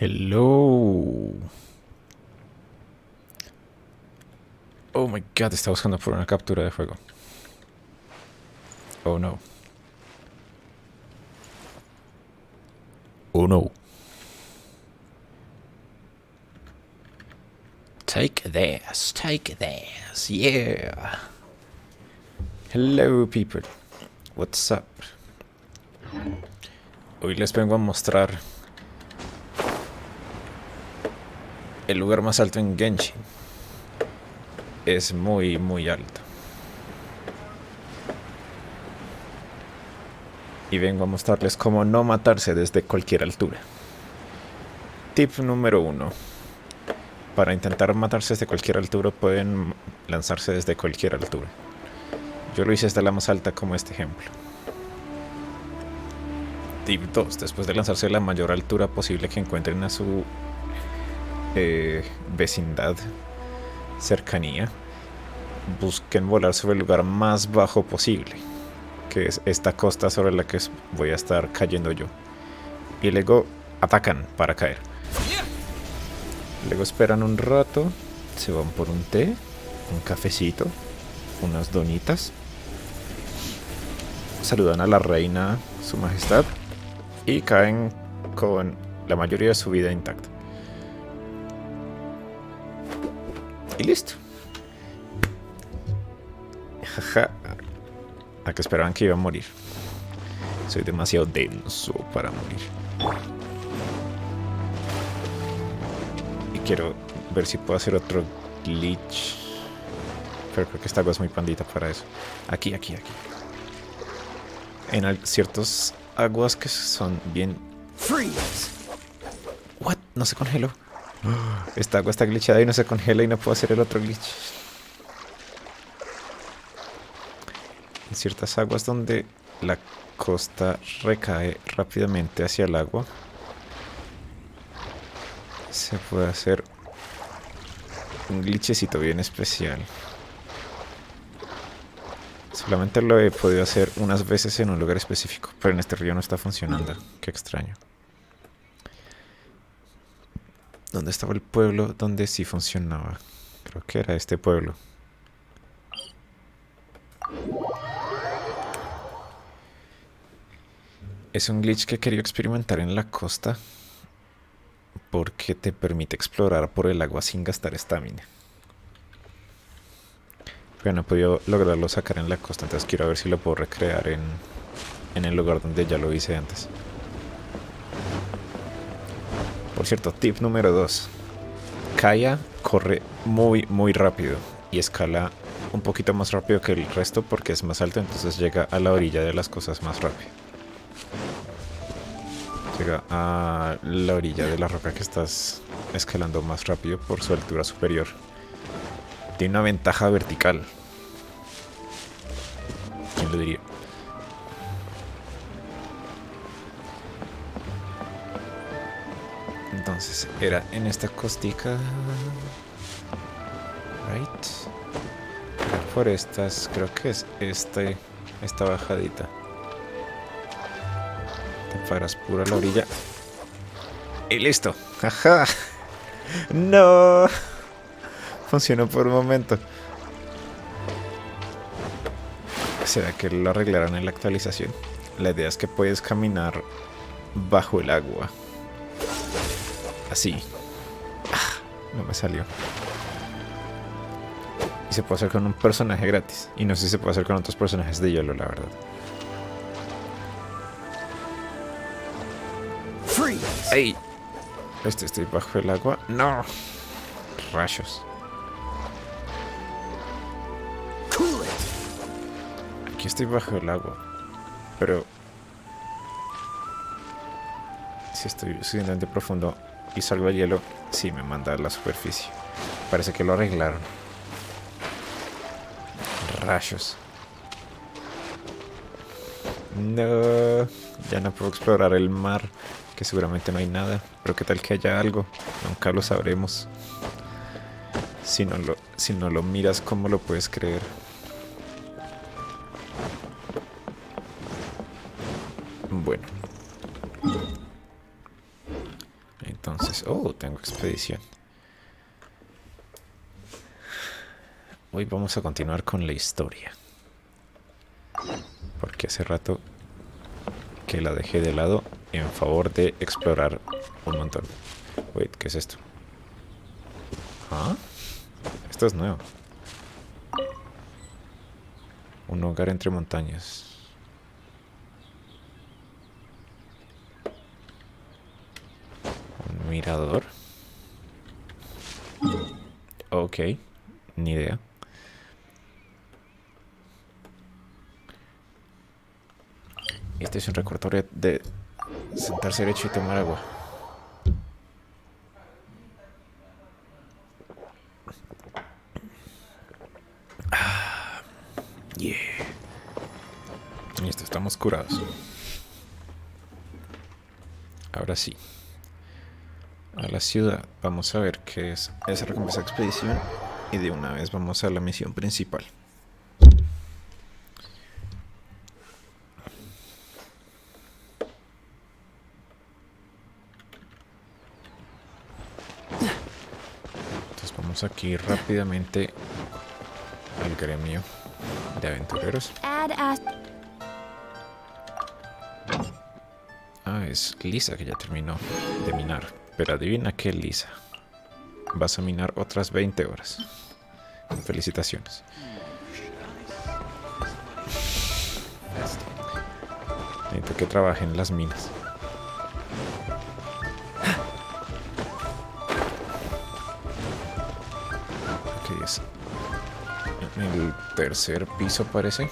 Hello. Oh my god, está buscando por una captura de juego. Oh no. Oh no. Take this, yeah. Hello people. What's up? Hoy les vengo a mostrar el lugar más alto en Genshin. Es muy alto. Y vengo a mostrarles cómo no matarse desde cualquier altura. Tip número 1. Para intentar matarse desde cualquier altura pueden lanzarse desde cualquier altura. Yo lo hice desde la más alta como este ejemplo. Tip 2. Después de lanzarse a la mayor altura posible que encuentren a su vecindad, cercanía, busquen volar sobre el lugar más bajo posible, que es esta costa sobre la que voy a estar cayendo yo, y luego atacan para caer. Luego esperan un rato, se van por un té, un cafecito, unas donitas, saludan a la reina, su majestad, y caen con la mayoría de su vida intacta. Y listo. Jaja. ¿A que esperaban que iba a morir? Soy demasiado denso para morir. Y quiero ver si puedo hacer otro glitch. Pero creo que esta agua es muy pandita para eso. Aquí. En ciertos aguas que son bien... Freeze. What? No se congeló. Esta agua está glitchada y no se congela y no puedo hacer el otro glitch. En ciertas aguas donde la costa recae rápidamente hacia el agua, se puede hacer un glitchecito bien especial. Solamente lo he podido hacer unas veces en un lugar específico, pero en este río no está funcionando. Qué extraño. ¿Dónde estaba el pueblo donde sí funcionaba? Creo que era este pueblo. Es un glitch que quería experimentar en la costa porque te permite explorar por el agua sin gastar estamina. Pero no he podido lograrlo sacar en la costa, entonces quiero ver si lo puedo recrear en el lugar donde ya lo hice antes. Por cierto, tip número 2. Kaya corre muy rápido y escala un poquito más rápido que el resto porque es más alto, entonces llega a la orilla de las cosas más rápido. Llega a la orilla de la roca que estás escalando más rápido por su altura superior. Tiene una ventaja vertical. ¿Quién lo diría? Entonces era en esta costica. Right. Por estas, creo que es esta bajadita. Te paras puro a la orilla. Y listo. ¡Ajá! ¡No! Funcionó por un momento. ¿Será que lo arreglaron en la actualización? La idea es que puedes caminar bajo el agua. Así. No me salió. Y se puede hacer con un personaje gratis. Y no sé si se puede hacer con otros personajes de hielo, la verdad. ¡Ey! Estoy bajo el agua. ¡No! Rayos. Aquí estoy bajo el agua. Pero si estoy suficientemente profundo y salgo al hielo, sí me manda a la superficie. Parece que lo arreglaron. Rayos. No, ya no puedo explorar el mar, que seguramente no hay nada. Pero qué tal que haya algo, nunca lo sabremos. Si no lo miras, ¿cómo lo puedes creer? Bueno. Entonces, tengo expedición. Hoy vamos a continuar con la historia. Porque hace rato que la dejé de lado en favor de explorar un montón. Wait, ¿qué es esto? ¿Ah? Esto es nuevo. Un hogar entre montañas. Un mirador. Ok, ni idea. Este es un recordatorio de sentarse derecho y tomar agua. Yeah. Listo, estamos curados. Ahora sí. A la ciudad. Vamos a ver qué es esa recompensa de expedición. Y de una vez vamos a la misión principal. Entonces vamos aquí rápidamente al gremio de aventureros. Es Lisa que ya terminó de minar. Pero adivina qué, Lisa. Vas a minar otras 20 horas. Felicitaciones. Necesito que trabaje en las minas. Ok, es en el tercer piso parece.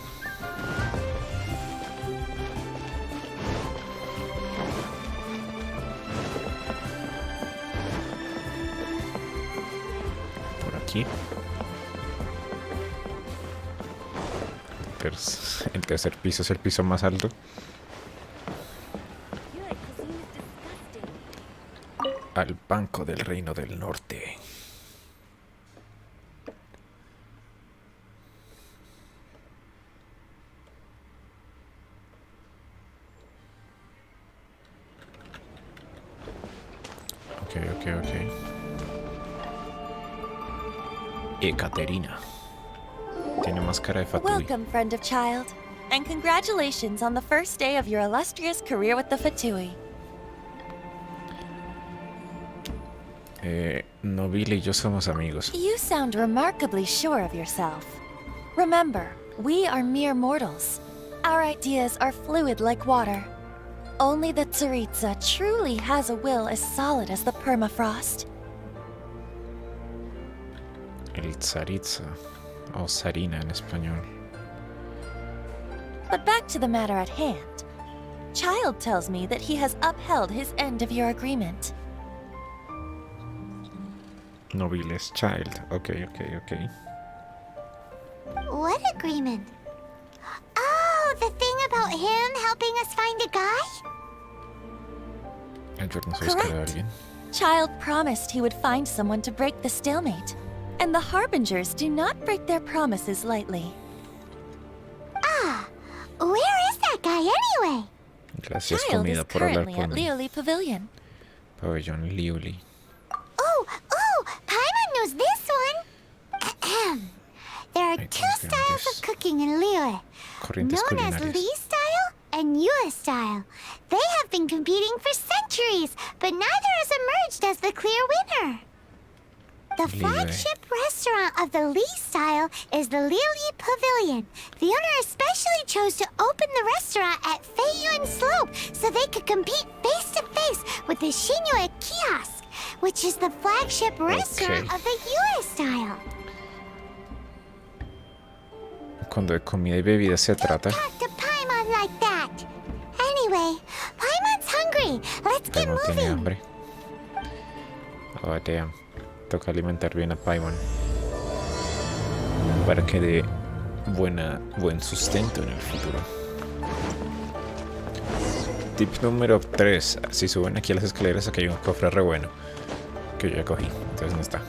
El tercer piso es el piso más alto. Al Banco del Reino del Norte. Ok. Ekaterina. Tiene más cara de Fatui. Welcome, friend of child, and congratulations on the first day of your illustrious career with the Fatui. Nobile y yo somos amigos. You sound remarkably sure of yourself. Remember, we are mere mortals. Our ideas are fluid like water. Only the Tsaritsa truly has a will as solid as the permafrost. El Tsaritsa, o Sarina en español. But back to the matter at hand. Child tells me that he has upheld his end of your agreement. Nobiles Child. Ok. What agreement? Oh, the thing about him helping us find a guy? Ayudarnos a buscar a Correct. alguien. Child promised he would find someone to break the stalemate. And the Harbingers do not break their promises lightly. Ah, where is that guy anyway? Gracias, Child is comida, por hablar currently at conmigo. Lioli Pavilion. Pabellón Liuli. Oh, Paimon knows this one. Ahem. There are Ay, two confirm styles this. of cooking in Liyue, Corrientes known as culinarias. Lee style and Yue style. They have been competing for centuries, but neither has emerged as the clear winner. The Liyue. flagship restaurant of the Lee style is the Liuli Pavilion. The owner especially chose to open the restaurant at Feiyuan Slope so they could compete face to face with the Shinyue Kiosk, which is the flagship restaurant of the Yue style. Cuando de comida y bebida se trata, Talk to Paimon like that. Anyway, Paimon's hungry. Let's get Paimon tiene moving. hambre. Oh, damn. Toca alimentar bien a Paimon para que dé buen sustento en el futuro. Tip número 3. Si suben aquí a las escaleras, aquí hay un cofre re bueno que yo ya cogí, entonces no está.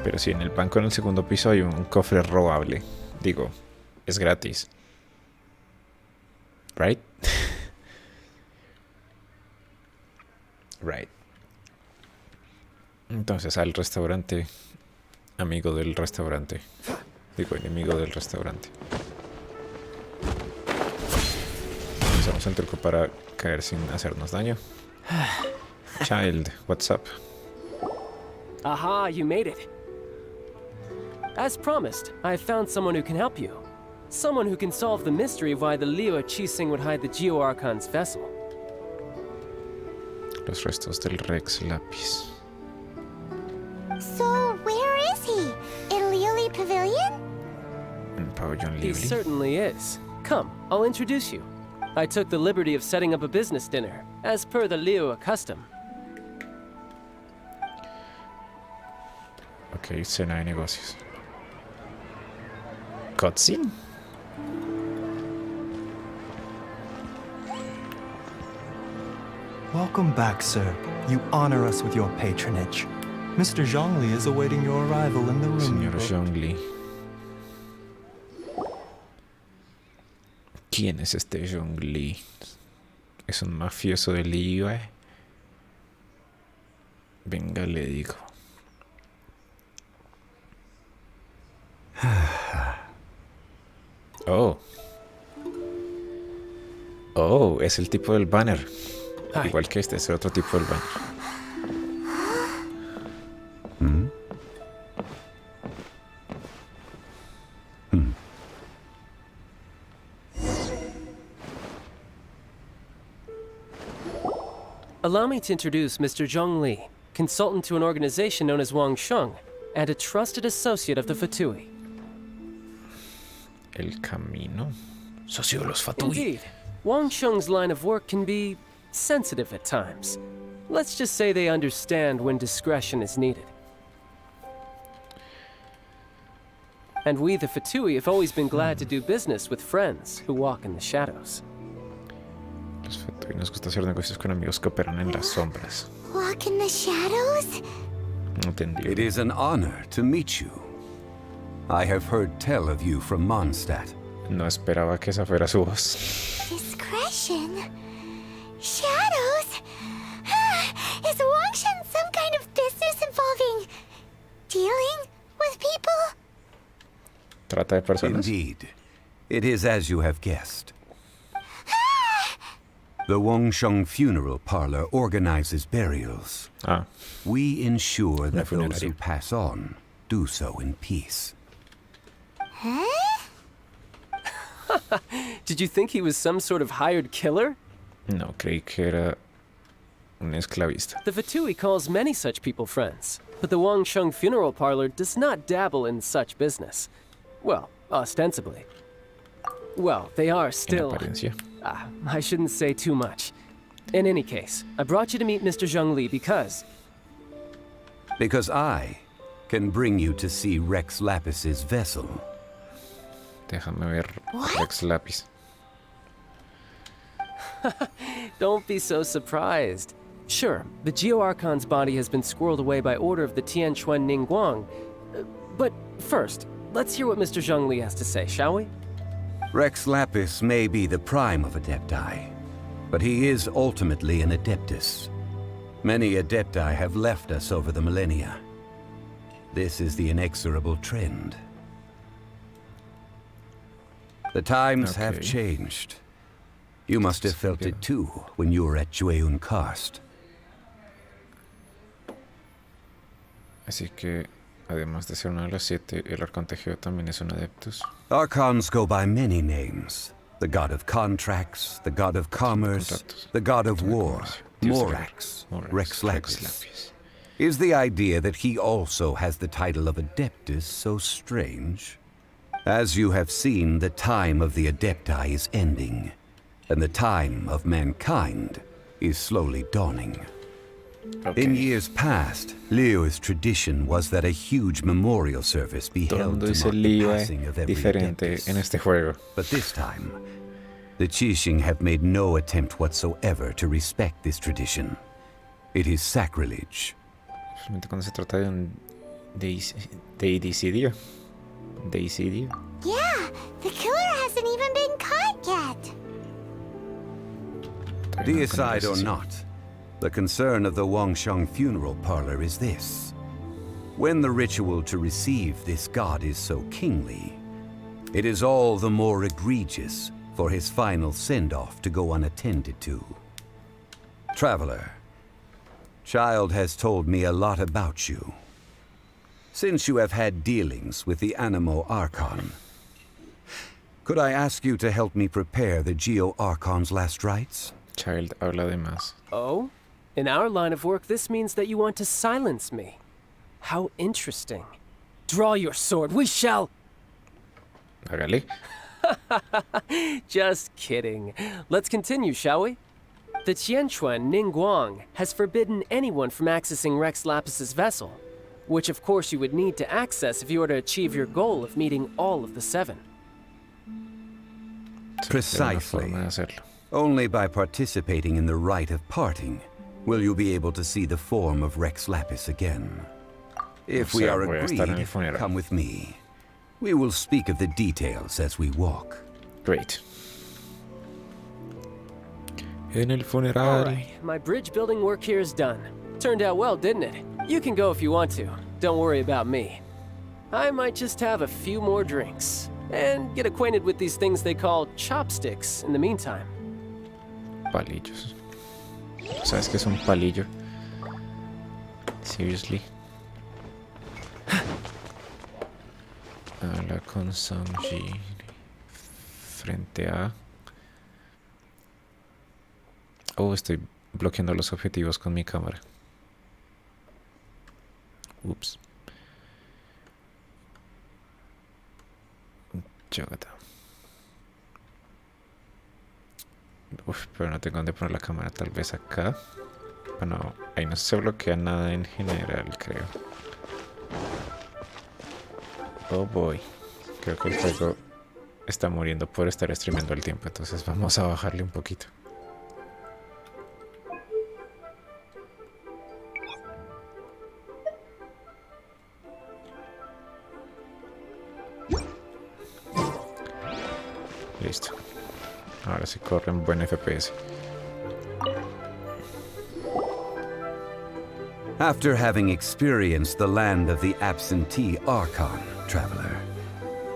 Pero sí, en el banco en el segundo piso hay un cofre robable. Digo, es gratis. Right? Right. Entonces al restaurante, amigo del restaurante. Digo, enemigo del restaurante. Usamos el truco para caer sin hacernos daño. Child, what's up? Aha, you made it. As promised, I found someone who can help you. Someone who can solve the mystery of why the Liyue Qixing would hide the Geo Archon's vessel. Los restos del Rex Lápiz. So, where is he? In Liuli Pavilion? En Pabellón He Liuli. certainly is. Come, I'll introduce you. I took the liberty of setting up a business dinner, as per the Liyue custom. Ok, cena de negocios. Cutscene. Welcome back, sir. You honor us with your patronage. Mr. Zhongli is awaiting your arrival in the room. Señor you booked. Zhongli. ¿Quién es este Zhongli? ¿Es un mafioso de Liyue? Venga, le digo. Oh. Oh, es el tipo del banner. Hi. Igual que este, es el otro tipo del banner. Allow me to introduce Mr. Zhong Li, consultant to an organization known as Wang Sheng, and a trusted associate of the Fatui. El camino. Socio de los Fatui. Indeed, Wang Sheng's line of work can be sensitive at times. Let's just say they understand when discretion is needed. And we, the Fatui, have always been glad to do business with friends who walk in the shadows. Los Fatui nos gusta hacer negocios con amigos que operan en las sombras. Walk in the shadows? No entendí. It is an honor to meet you. I have heard tell of you from Mondstadt. No esperaba que esa fuera su voz. Discretion? Shadows? Is Wangshan some kind of business involving dealing with people? Trata de personas. Indeed, it is as you have guessed. The Wangsheng Funeral Parlor organizes burials. Ah, We ensure that those funeraria. who pass on do so in peace. Did you think he was some sort of hired killer? no, creí que era un esclavista. The Fatui calls many such people friends, but the Wang Sheng Funeral Parlor does not dabble in such business. Well, ostensibly. Well, they are En still. apariencia. I shouldn't say too much. In any case, I brought you to meet Mr. Zhongli because... Because I can bring you to see Rex Lapis's vessel. Déjame ver Rex Lapis. Don't be so surprised. Sure, the Geo Archon's body has been squirreled away by order of the Tianquan Ningguang. But first, let's hear what Mr. Zhongli has to say, shall we? Rex Lapis may be the prime of Adepti, but he is ultimately an Adeptus. Many Adepti have left us over the millennia. This is the inexorable trend. The times have changed. You must have felt it too when you were at Jueyun Karst. Así que, además de ser uno de los 7, el Arcón Tejido también es un Adeptus. Archons go by many names. The god of contracts, the god of commerce, the god of war, Morax, Rex Lapis. Is the idea that he also has the title of Adeptus so strange? As you have seen, the time of the Adepti is ending, and the time of mankind is slowly dawning. In years past, Leo's tradition was that a huge memorial service be held to mark the passing of every Adeptus. En este juego. But this time, the Qixing have made no attempt whatsoever to respect this tradition. It is sacrilege. Solamente cuando se trata de un deicidio. Deicidio. Yeah, the killer hasn't even been caught yet. Deicide or not, the concern of the Wangsheng funeral parlor is this. When the ritual to receive this god is so kingly, it is all the more egregious for his final send-off to go unattended to. Traveler, Child has told me a lot about you. Since you have had dealings with the Animo Archon, could I ask you to help me prepare the Geo Archon's last rites? Child habla de más. Oh? In our line of work, this means that you want to silence me. How interesting. Draw your sword, we shall... Hágale. Just kidding. Let's continue, shall we? The Tianquan Ningguang has forbidden anyone from accessing Rex Lapis's vessel, which of course you would need to access if you were to achieve your goal of meeting all of the 7. Precisely. Only by participating in the rite of parting will you be able to see the form of Rex Lapis again. If we are agreed, come with me. We will speak of the details as we walk. Great. En el funeral. All right, my bridge building work here is done. Turned out well, didn't it? You can go if you want to. Don't worry about me. I might just have a few more drinks and get acquainted with these things they call chopsticks in the meantime. Palillos. ¿Sabes qué es un palillo? Seriously. Habla con Sanji frente a... Oh, estoy bloqueando los objetivos con mi cámara. Ups. Chagata. Uf, pero no tengo dónde poner la cámara. Tal vez acá. Bueno, ahí no se bloquea nada en general, creo. Oh boy. Creo que el juego está muriendo por estar streameando el tiempo. Entonces vamos a bajarle un poquito. Listo. Ahora sí corre en buen FPS. After having experienced the land of the absentee Archon, traveler,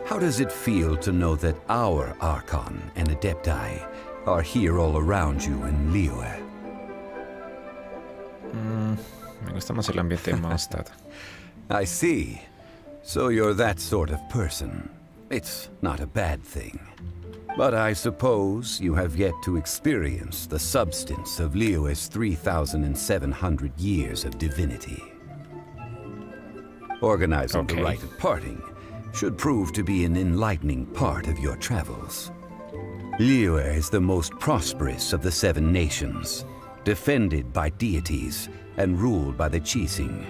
how does it feel to know that our Archon and Adepti are here all around you in Liyue? Me gusta más el ambiente de Mondstadt. I see. So you're that sort of person. It's not a bad thing. But I suppose you have yet to experience the substance of Liyue's 3,700 years of divinity. Organizing the rite of parting should prove to be an enlightening part of your travels. Liyue is the most prosperous of the 7 nations, defended by deities and ruled by the Qixing.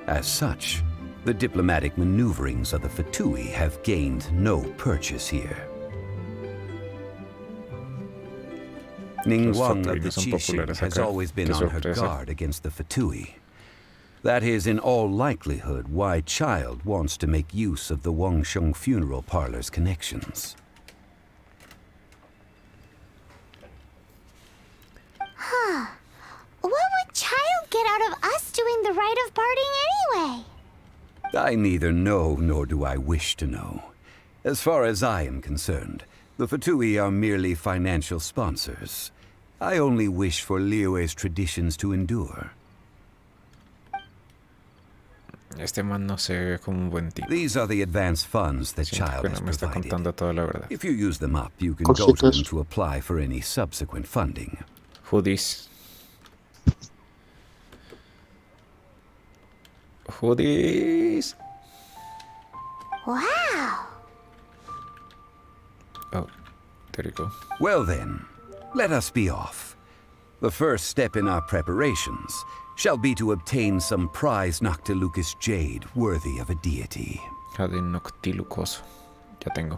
As such, the diplomatic maneuverings of the Fatui have gained no purchase here. Ningguang of the Qixing has always been on her guard against the Fatui. That is in all likelihood why Child wants to make use of the Wangsheng funeral parlor's connections. What would Child get out of us doing the rite of parting anyway? I neither know nor do I wish to know. As far as I am concerned, the Fatui are merely financial sponsors. I only wish for Liyue's traditions to endure. Este man no se ve como un buen tipo. These are the advance funds that Siento Child que has no me está provided. contando toda la verdad. If you use them up, you can go to them to apply for any subsequent funding. Hoodies. Hoodies. Wow. Oh, there you go. Well then, let us be off. The first step in our preparations shall be to obtain some prized Noctilucous jade worthy of a deity. Jade noctilucoso. Ya tengo.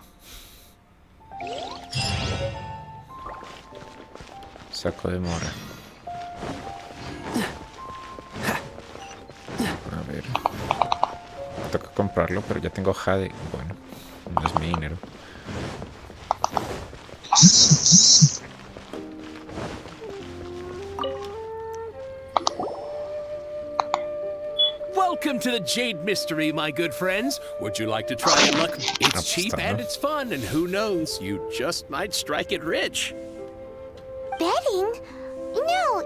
Saco de mora. A ver. Toca comprarlo, pero ya tengo jade. Bueno, no es mi dinero. Welcome to the Jade Mystery, my good friends. Would you like to try your luck? It's cheap and it's fun, and who knows, you just might strike it rich. Betting? No,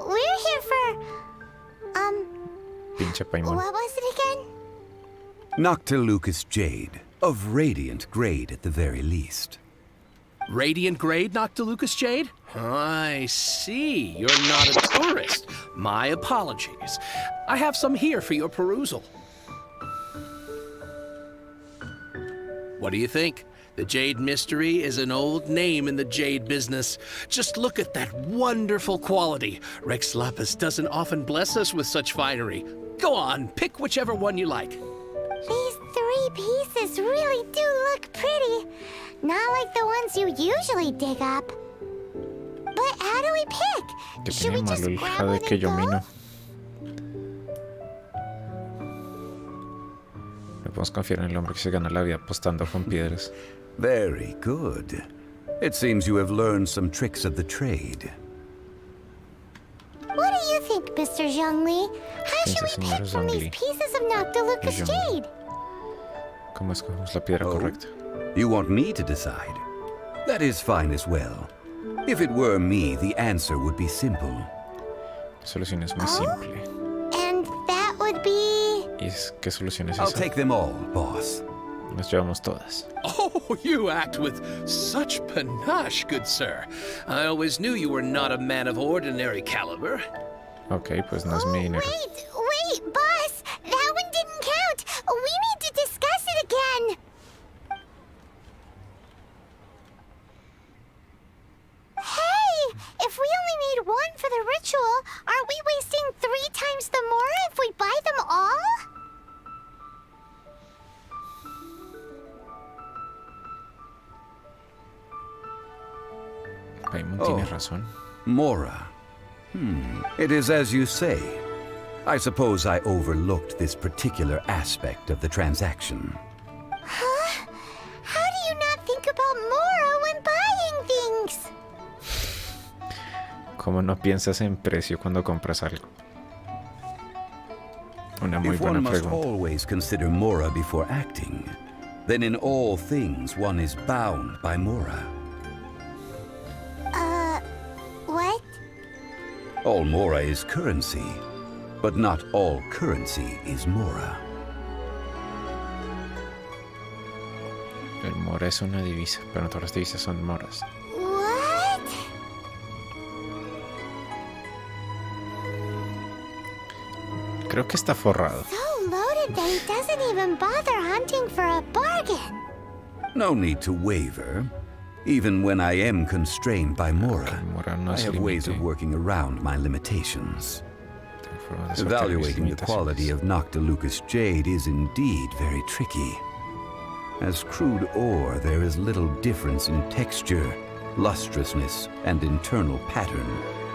we're here for... Pinche paimon. What was it again? Noctilucous jade, of radiant grade at the very least. Radiant grade, Noctilucous Jade? I see. You're not a tourist. My apologies. I have some here for your perusal. What do you think? The Jade Mystery is an old name in the jade business. Just look at that wonderful quality. Rex Lapis doesn't often bless us with such finery. Go on, pick whichever one you like. These 3 pieces really do look pretty. Not like the ones you usually dig up. But how do we pick? Que Should we tiene just malo el grab jade one que and yo go? mino. No podemos confiar en el hombre que se gana la vida apostando con piedras. Very good. It seems you have learned some tricks of the trade. What do you think, Mr. Zhongli? How Sí, should we señor pick from these Zhongli. pieces of Noctilucous Zhongli. jade? ¿Cómo escogemos la piedra correcta? You want me to decide? That is fine as well. If it were me, the answer would be simple. La solución es muy simple. And that would be... ¿Y qué solución es I'll esa? take them all, boss. Nos llevamos todas. Oh, you act with such panache, good sir. I always knew you were not a man of ordinary caliber. Ok, pues no es mi dinero. Wait, boss! That one didn't count! We need to discuss it again! Hey! If we only need one for the ritual, aren't we wasting 3 times the more if we buy them all? Paimon Oh. tiene razón. Mora. It is as you say. I suppose I overlooked this particular aspect of the transaction. Huh? How do you not think about Mora when buying things? ¿Cómo no piensas en precio cuando compras algo? Una muy If buena one must pregunta. always consider Mora before acting, then in all things one is bound by Mora. What? All Mora is currency, but not all currency is Mora. El mora es una divisa, pero no todas las divisas son moras. What? Creo que está forrado. So loaded that he doesn't even bother hunting for a bargain. No need to waver. Even when I am constrained by Mora, Mora no I es have ways of límite. working around my limitations. Tengo formas de sortear mis Evaluating the quality limitaciones. of Noctilucus jade is indeed very tricky. As crude ore, there is little difference in texture, lustrousness, and internal pattern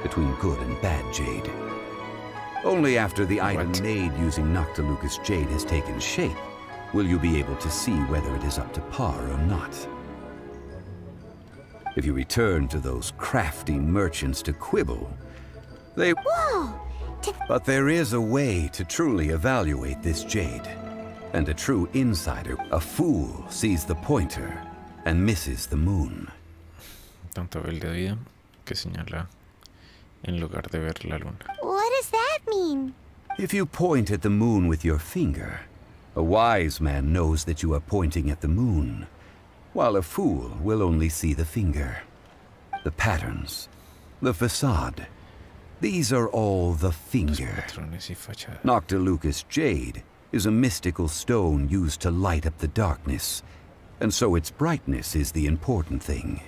between good and bad jade. Only after the item What? made using Noctilucus jade has taken shape will you be able to see whether it is up to par or not. If you return to those crafty merchants to quibble, they... Whoa! But there is a way to truly evaluate this jade. And a true insider, a fool, sees the pointer and misses the moon. Tanto ve el de vida que señala en lugar de ver la luna. What does that mean? If you point at the moon with your finger, a wise man knows that you are pointing at the moon, while a fool will only see the finger. The patterns, the facade, these are all the finger. Patrones y fachadas. Noctilucus jade is a mystical stone used to light up the darkness, and so its brightness is the important thing.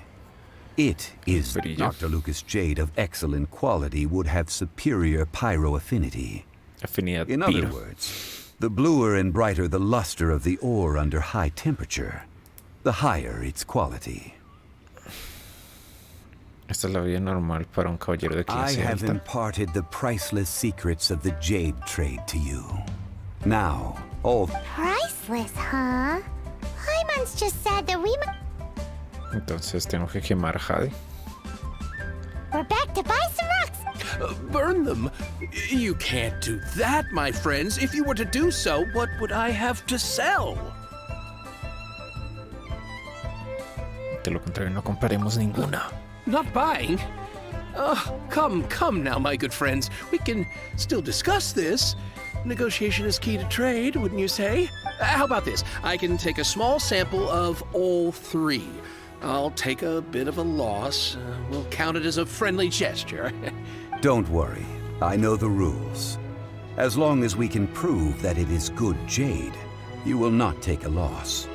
It is Brillo. Noctilucus jade of excellent quality would have superior pyro affinity. Afinidad In other piro. words, the bluer and brighter the luster of the ore under high temperature, the higher its quality. Esta es la vida normal para un caballero de I clase have alta. imparted the priceless secrets of the jade trade to you. Now, all Priceless, huh? Hyman's just said that Entonces tengo que quemar Jade. we're back to buy some rocks. Burn them? You can't do that, my friends. If you were to do so, what would I have to sell? De lo contrario, no compraremos ninguna. Not buying? Come now, my good friends. We can still discuss this. Negotiation is key to trade, wouldn't you say? How about this? I can take a small sample of all three. I'll take a bit of a loss. We'll count it as a friendly gesture. Don't worry, I know the rules. As long as we can prove that it is good jade, you will not take a loss.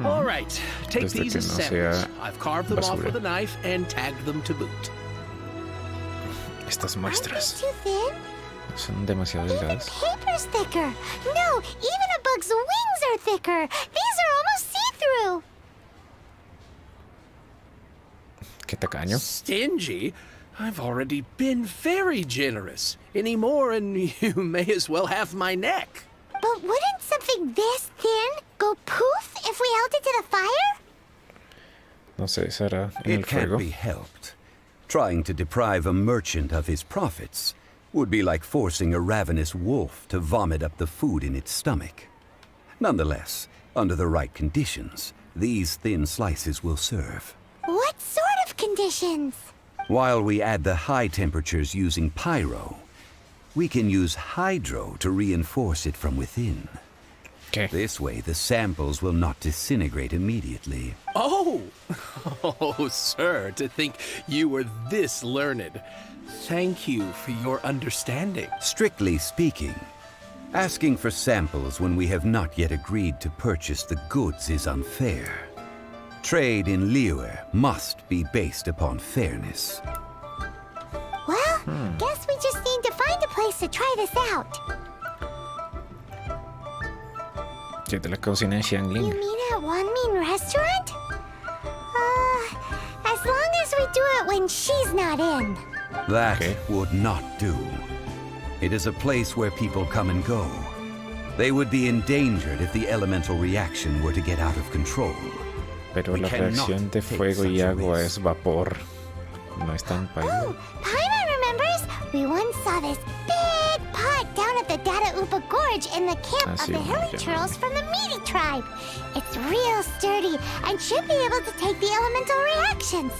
All right, take Desde these que as no samples. sea I've carved them off basura. with a knife and tagged them to boot. Estas Aren't muestras these too thin? son demasiado delgadas. Paper's thicker. No, even a bug's wings are thicker. These are almost see-through. Qué tacaño. Stingy? I've already been very generous. Any more and you may as well have my neck. But wouldn't something this thin go poof if we held it to the fire? No sé, será en el It can't fuego. be helped. Trying to deprive a merchant of his profits would be like forcing a ravenous wolf to vomit up the food in its stomach. Nonetheless, under the right conditions, these thin slices will serve. What sort of conditions? While we add the high temperatures using pyro, we can use hydro to reinforce it from within. ¿Qué? This way, the samples will not disintegrate immediately. Oh! Oh, sir, to think you were this learned. Thank you for your understanding. Strictly speaking, asking for samples when we have not yet agreed to purchase the goods is unfair. Trade in Liyue must be based upon fairness. Well, guess we just need to find a place to try this out. ¿Qué de la cocina en You Xiangling? mean at Wanmin Restaurant? As long as we do it when she's not in. That Okay. would not do. It is a place where people come and go. They would be endangered if the elemental reaction were to get out of control. Pero We la cannot reacción de take fuego y such a agua risk. es vapor. No es tan paila. Oh, Paimon remembers we once saw this big pot down at the Dada Upa Gorge in the camp of sí, the Hilly ya. Turtles from the Meaty tribe. It's real sturdy and should be able to take the elemental reactions.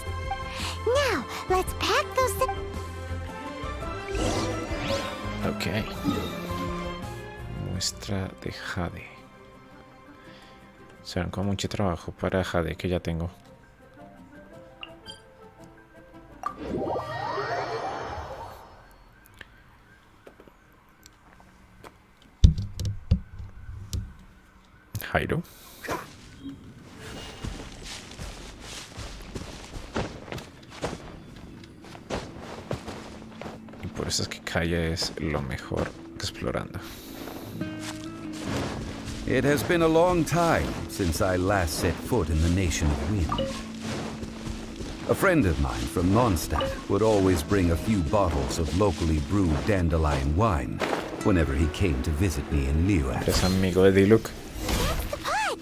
Now, let's pack those... Ok. Muestra de Jade. Serán con mucho trabajo para Jade que ya tengo. Jairo. por eso es que Kaya es lo mejor explorando. It has been a long time since I last set foot in the Nation of Wind. A friend of mine from Mondstadt would always bring a few bottles of locally brewed dandelion wine whenever he came to visit me in Liyue. Es amigo de Diluc. That's the pot!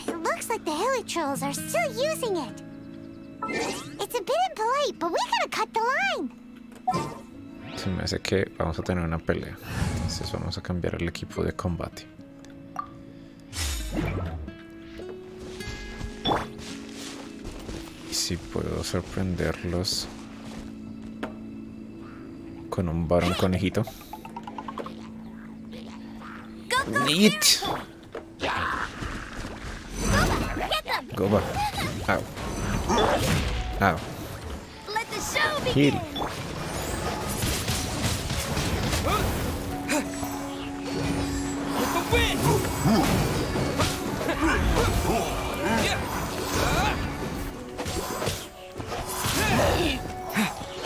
It looks like the hilly trolls are still using it. It's a bit impolite, but we gotta cut the line. Se me hace que vamos a tener una pelea. Entonces vamos a cambiar el equipo de combate. Y si puedo sorprenderlos con un varón conejito. Neat. Goba. Ow. Ow. Let the show Heal.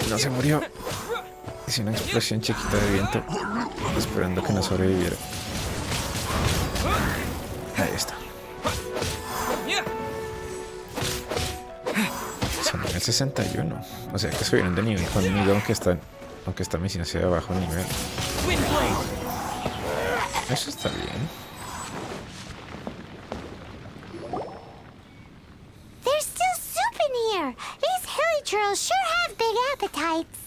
No se murió. Hice una explosión chiquita de viento, esperando que no sobreviviera. Ahí está. Son nivel 61. O sea que subieron de nivel conmigo, aunque esta misión sea de bajo nivel. Eso está bien. There's still soup in here. These hilly trolls sure have big appetites.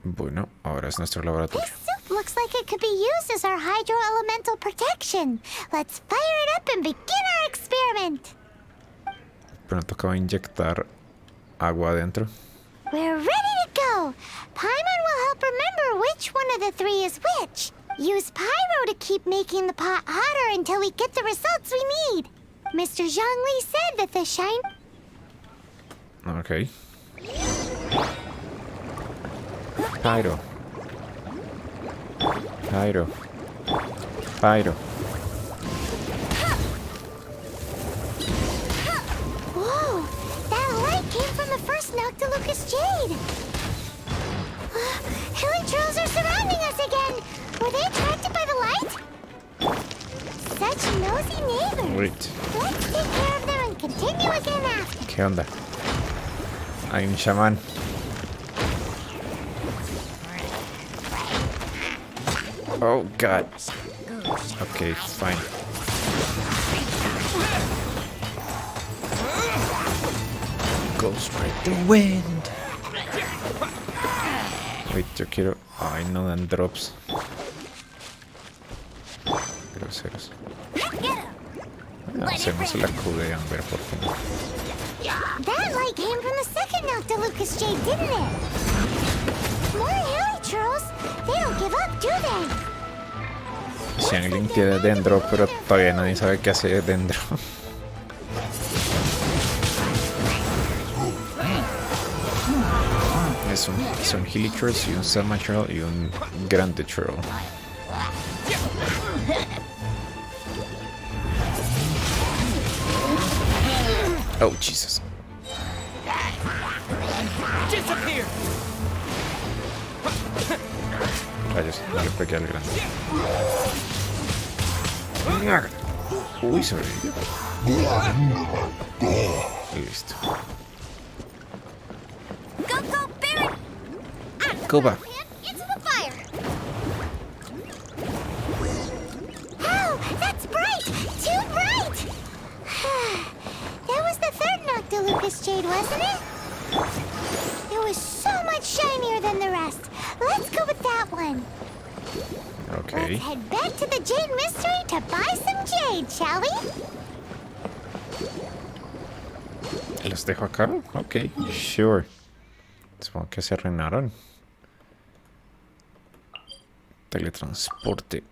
Bueno, ahora es nuestro laboratorio. This soup looks like it could be used as our hydro-elemental protection. Let's fire it up and begin our experiment. Pero tocaba inyectar agua adentro. We're ready to go. Paimon will help remember which one of the three is which. Use pyro to keep making the pot hotter until we get the results we need. Mr. Zhongli said that the shine... Ok. Pyro. Pyro. Pyro. Whoa! That light came from the first Noctilucous Jade! Hilly trolls are surrounding us again! Were they attracted by the light? Such nosy neighbors! Wait. Let's take care of them and continue again after. ¿Qué onda? Hay un chamán. Oh god. Okay, fine. Go straight the wind. Wait, yo quiero. Ay, no dan drops. Groseros. Hacemos la Q de Amber, por favor. That light came from the second Noctilucous Jade, didn't it? More hilly trolls. They don't give up, do they? Xiangling tiene dentro, pero todavía nadie sabe qué hace dentro. Son Hilly Trolls y un Selma Troll y un Grande Troll. Oh, Jesus. Rayos, no le pegué al grande. Uy, sobrevivió. Listo. Go, go, Baron! Cuba. Into the fire! Oh, that's bright! Too bright! That was the third Noctilucous Jade, wasn't it? It was so much shinier than the rest. Let's go with that one. Okay. Let's head back to the Jade Mystery to buy some jade, shall we? ¿Los dejo acá? Ok, sure. Supongo que se reinaron. Teletransporte.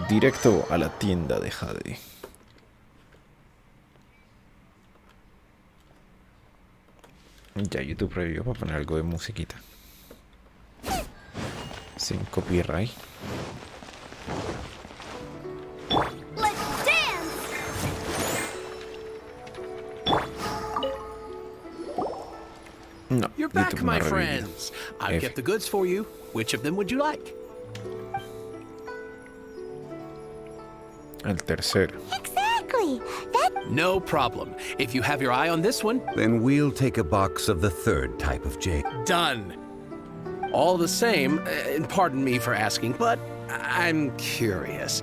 Directo a la tienda de Jade. Ya YouTube revivió para poner algo de musiquita. Sin copyright. Let's dance! No, You're yo back, tengo my una revivida. friends. I've F. kept the goods for you. Which of them would you like? El tercero. Exactly. That No problem. If you have your eye on this one, Then we'll take a box of the third type of jade. done. All the same, and pardon me for asking, but I'm curious.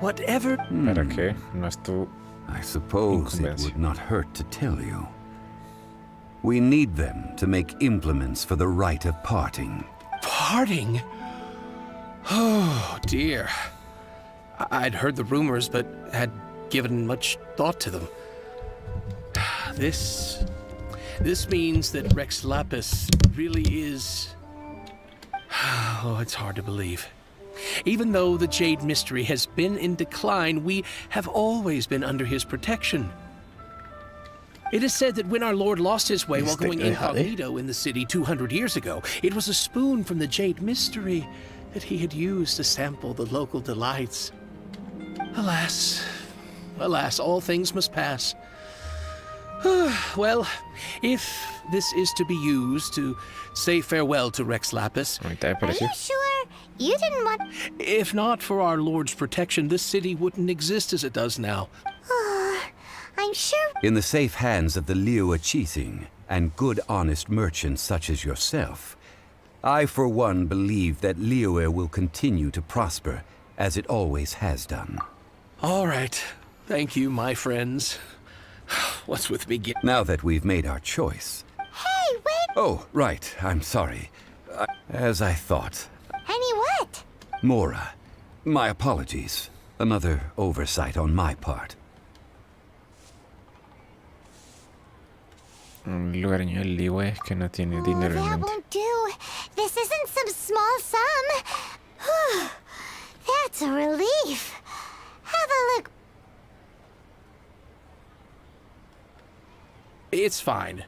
Whatever. ¿Para qué? No es tu... I suppose it Incumbencia. would not hurt to tell you. We need them to make implements for the rite of parting. Parting? Oh, dear. I'd heard the rumors, but had given much thought to them. This means that Rex Lapis really is... Oh, it's hard to believe. Even though the Jade Mystery has been in decline, we have always been under his protection. It is said that when our Lord lost his way while going incognito in the city 200 years ago, it was a spoon from the Jade Mystery that he had used to sample the local delights. Alas, alas, all things must pass. Well, if this is to be used to say farewell to Rex Lapis, Ahorita me are pareció. you sure you didn't want? if not for our Lord's protection, this city wouldn't exist as it does now. I'm sure. In the safe hands of the Liu Chising and good honest merchants such as yourself, I for one believe that Liyue will continue to prosper as it always has done. All right. Thank you, my friends. What's with me Now that we've made our choice. Hey, wait. Oh, right, I'm sorry. As I thought. Any what? Mora, my apologies. Another oversight on my part. Un lugareño del Liyue que no tiene dinero en that mente. won't do. This isn't some small sum. That's a relief. Have a look. It's fine.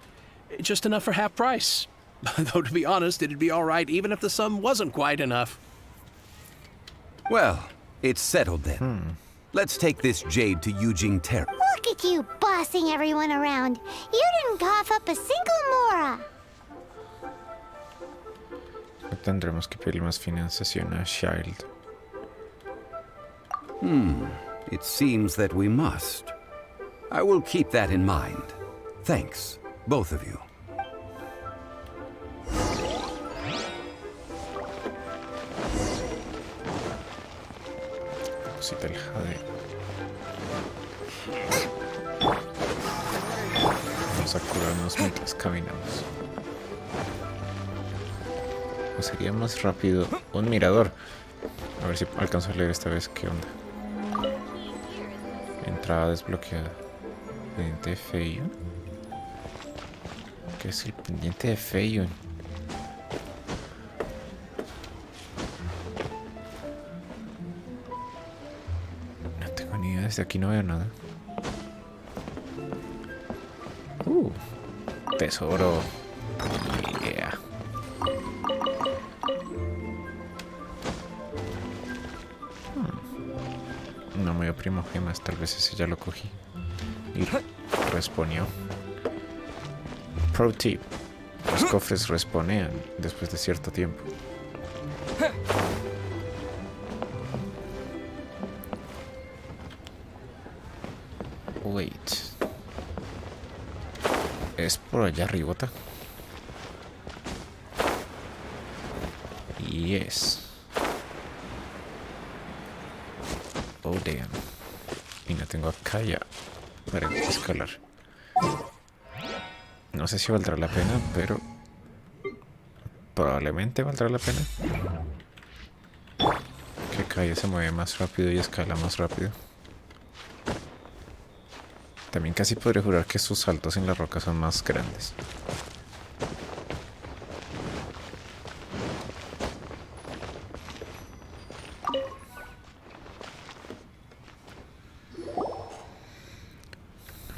Just enough for half price. Though, to be honest, it'd be all right even if the sum wasn't quite enough. Well, it's settled then. Let's take this jade to Yujing Terrace. Look at you bossing everyone around. You didn't cough up a single mora. Tendremos que pedir más financiación a Shield. It seems that we must. I will keep that in mind. Thanks, both of you. Cosita el jade. Vamos a curarnos mientras caminamos. O sería más rápido un mirador. A ver si alcanzo a leer esta vez qué onda. Entrada desbloqueada. Pendiente de Feion. ¿Qué es el pendiente de Feion? No tengo ni idea, desde aquí no veo nada. Tesoro. Yeah. No me dio primo gemas, tal vez ese ya lo cogí. Y responió. Pro tip. Los cofres responean después de cierto tiempo. Wait. Es por allá arribota. Yes. Oh damn. Y no tengo acá ya para escalar. No sé si valdrá la pena, pero probablemente valdrá la pena. Que Kaya se mueve más rápido y escala más rápido. También casi podría jurar que sus saltos en la roca son más grandes.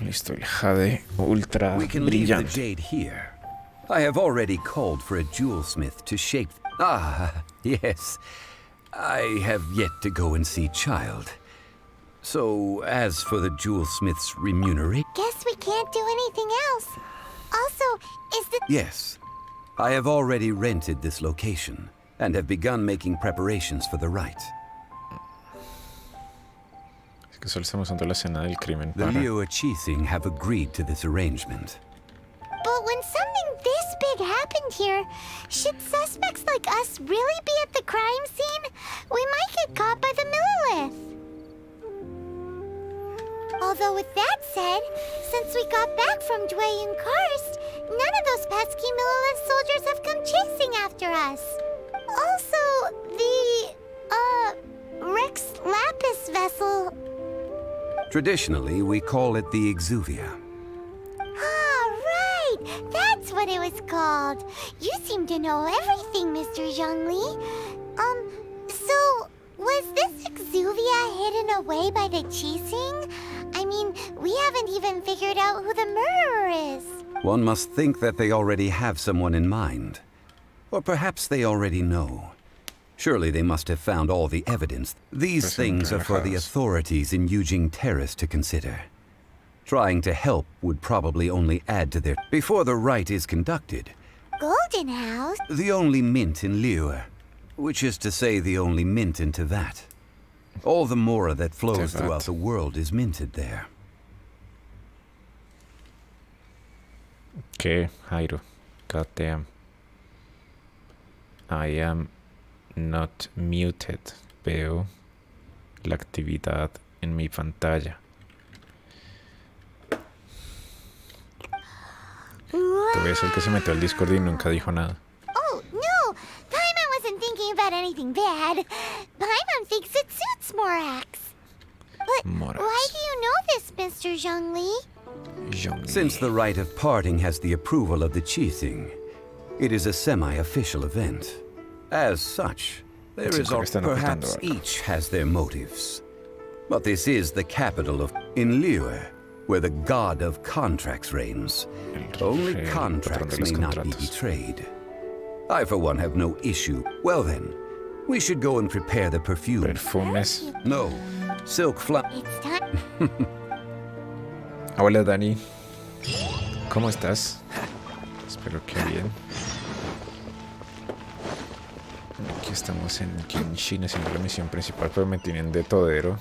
Listo, el jade ultra We can leave the brillante. jade here. I have already called for a jewelsmith to shape... Ah, yes. I have yet to go and see Child. So, as for the jewelsmith's remuneration... Guess we can't do anything else. Also, is the... Yes. I have already rented this location and have begun making preparations for the rite. Es que solo estamos usando la escena del crimen The para... Liu Qixing have agreed to this arrangement. But when something this big happened here, should suspects like us really be at the crime scene? We might get caught by the Millilith. Although with that said, since we got back from Dwayne Karst, none of those pesky Millilith soldiers have come chasing after us. Also, the, Rex Lapis vessel... Traditionally, we call it the Exuvia. Ah, right! That's what it was called. You seem to know everything, Mr. Zhongli. So, was this Exuvia hidden away by the Qixing? I mean, we haven't even figured out who the murderer is. One must think that they already have someone in mind. Or perhaps they already know. Surely they must have found all the evidence. These things are for the authorities in Yujing Terrace to consider. Trying to help would probably only add to their... Before the rite is conducted, Golden House? the only mint in Liu, which is to say the only mint in Tevat. All the mora that flows Tevat. throughout the world is minted there. ¿Qué, Jairo? God damn. I am not muted. Veo la actividad en mi pantalla. Te ves el que se metió al Discord y nunca dijo nada. Oh, no! Paimon wasn't thinking about anything bad. Paimon thinks it suits Morax. But Morax. why do you know this, Mr. Zhongli? Zhongli. Since the rite of parting has the approval of the Qixing, it is a semi-official event. As such, there is Cinco que están ocultando perhaps algo. each has their motives. But this is the capital of in Liu, where the god of contracts reigns. Only el contracts patrón de may los not be contratos. betrayed. I, for one, have no issue. Well then, we should go and prepare the perfume. Perfumes. No, silk flower. It's time. Hola, Dani. ¿Cómo estás? Espero que bien. Aquí estamos en Genshin haciendo la misión principal, pero me tienen de todero.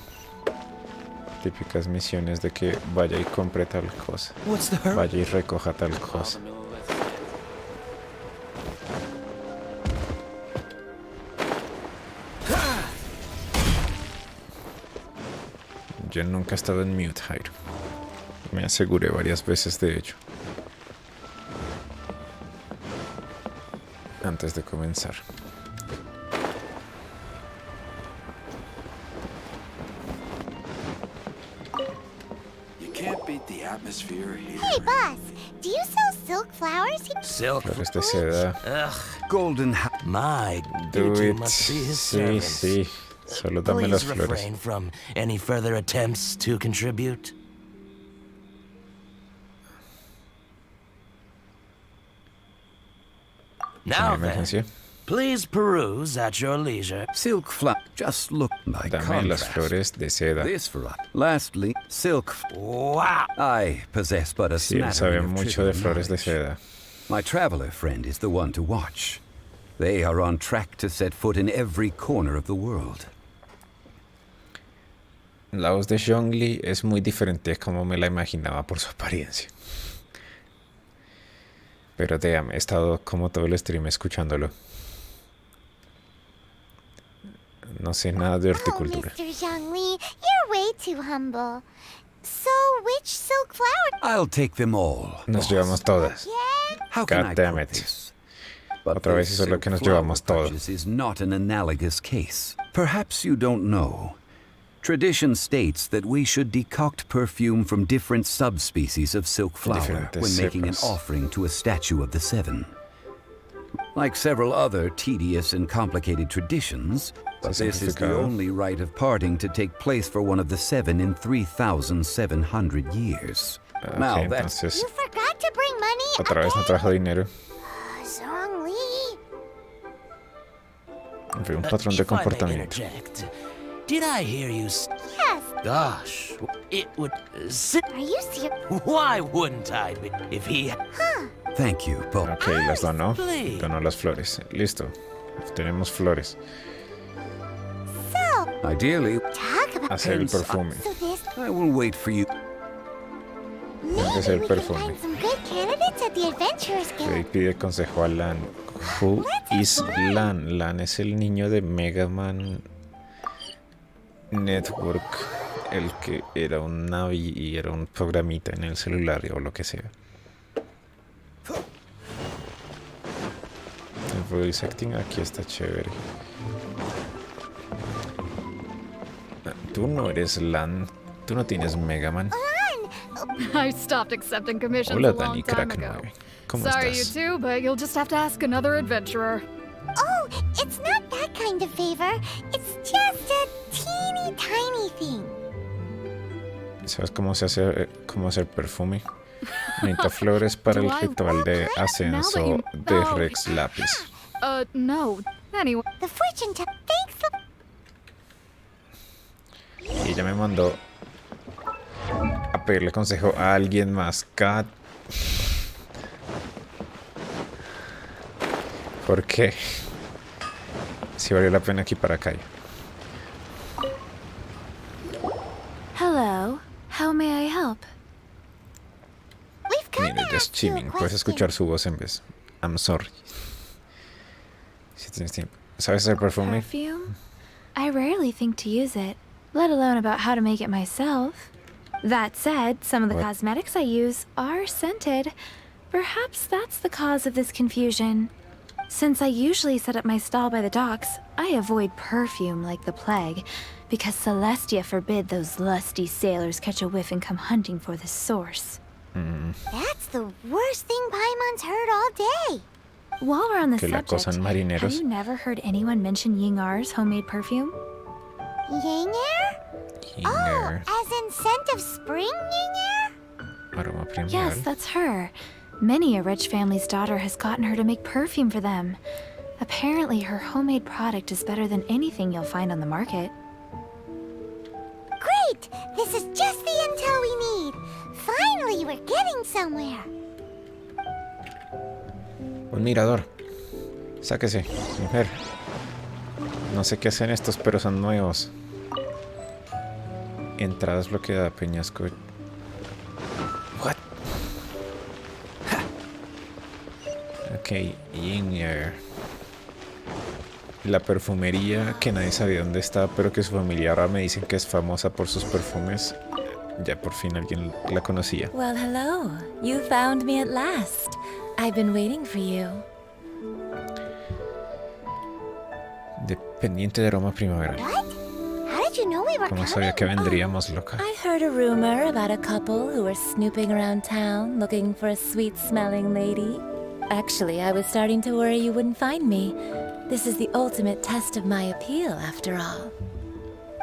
Típicas misiones de que vaya y compre tal cosa. What's the hurry? Vaya y recoja tal cosa. Yo nunca he estado en mute, Jairo. Me aseguré varias veces de ello. Antes de comenzar. You can't beat the atmosphere here. Hey, boss, do you sell silk flowers here? Silk. Flores de seda. Ugh, Golden my Do duty it. must be his Sí, servants. sí. Solo dame las Please flores. refrain from any further attempts to contribute. Now then, Emergencia. please peruse at your leisure. silk flower. Just look by Dame las contrast. flores de seda. This for us. Lastly, silk. Wow! I possess but a Sí, él sabe smattering of mucho de trivial flores de knowledge. seda. My traveler friend is the one to watch. They are on track to set foot in every corner of the world. La voz de Zhongli es muy diferente a como me la imaginaba por su apariencia. Pero damn, he estado como todo el stream escuchándolo. No sé nada de Oh, horticultura. Mr. Zhongli, you're way too humble. So, which silk flower I'll take them all. Nos llevamos todas. again? How can God I damn put it. this? But Otra vez this hizo lo que silk nos flower llevamos todo. purchase is not an analogous case. Perhaps you don't know. Tradition states that we should decoct perfume from different subspecies of silk flower Diferentes when making an cepas. offering to a statue of the Seven. Like several other tedious and complicated traditions, but this is the simplificado. only rite of parting to take place for one of the seven in 3,700 years. Ok, Now that's entonces, You forgot to bring money otra vez no again? trajo dinero. Zhongli. Fue un patrón de If I may comportamiento. interject, Did I hear you? Yes. Gosh, it would. Are you serious? Why wouldn't I be if he? Thank you, Pope. Ok, las donó. Donó las flores. Listo. Tenemos flores. So, Ideally, talk about Hacer el perfume. so this. I will wait for you. que hacer Maybe we can perfume. find some good candidates at the Adventurers Rey Guild. pide consejo a Lan. Who is Lan? Lan es el niño de Mega Man Network. El que era un Navi y era un programita en el celular o lo que sea. El voice acting aquí está chévere. Tú no eres Lan. Tú no tienes Mega Man. I stopped accepting commissions Hola a long Dani time Crack ago. 9. ¿Cómo Sorry estás? you too, but you'll just have to ask another adventurer. Oh, it's not that kind of favor. It's just a teeny tiny thing. ¿Sabes cómo se hace cómo hacer perfume? Necesito flores para el ritual de ascenso de Rex Lapis. No. Anyway. The fortune teller. Thanks. Y ella me mandó a pedirle consejo a alguien más. Kat. ¿Por qué? Si valió la pena aquí para acá. Hello. How may I help? We've come Mira, to just ask you a chiming. Puedes question. escuchar su voz en vez. I'm sorry. Si tienes tiempo. ¿Sabes hacer perfume? Perfume? I rarely think to use it, let alone about how to make it myself. That said, some of the What? cosmetics I use are scented. Perhaps that's the cause of this confusion. Since I usually set up my stall by the docks, I avoid perfume like the plague, because Celestia forbid those lusty sailors catch a whiff and come hunting for the source. That's the worst thing Paimon's heard all day. While we're on the Que la subject, acosan have marineros. you never heard anyone mention Yingar's homemade perfume? Yinger? Oh, Yinger. as in scent of spring, Yinger? Aroma primaveral. Yes, that's her. Many a rich family's daughter has gotten her to make perfume for them. Apparently, her homemade product is better than anything you'll find on the market. Great! This is just the intel we need. Finally, we're getting somewhere. Un mirador. Sáquese, mujer. No sé qué hacen estos, pero son nuevos. Entradas bloqueada, peñasco. What? Ok, Yinger. La perfumería que nadie sabía dónde estaba, pero que su familia ahora me dicen que es famosa por sus perfumes. Ya por fin alguien la conocía. Well, hello. You found me at last. I've been waiting for you. Dependiente de aroma primaveral. What? How did you know we were ¿Cómo coming? sabía que vendríamos, loca? I heard a rumor about a couple who were snooping around town looking for a sweet-smelling lady. Actually, I was starting to worry you wouldn't find me. This is the ultimate test of my appeal, after all.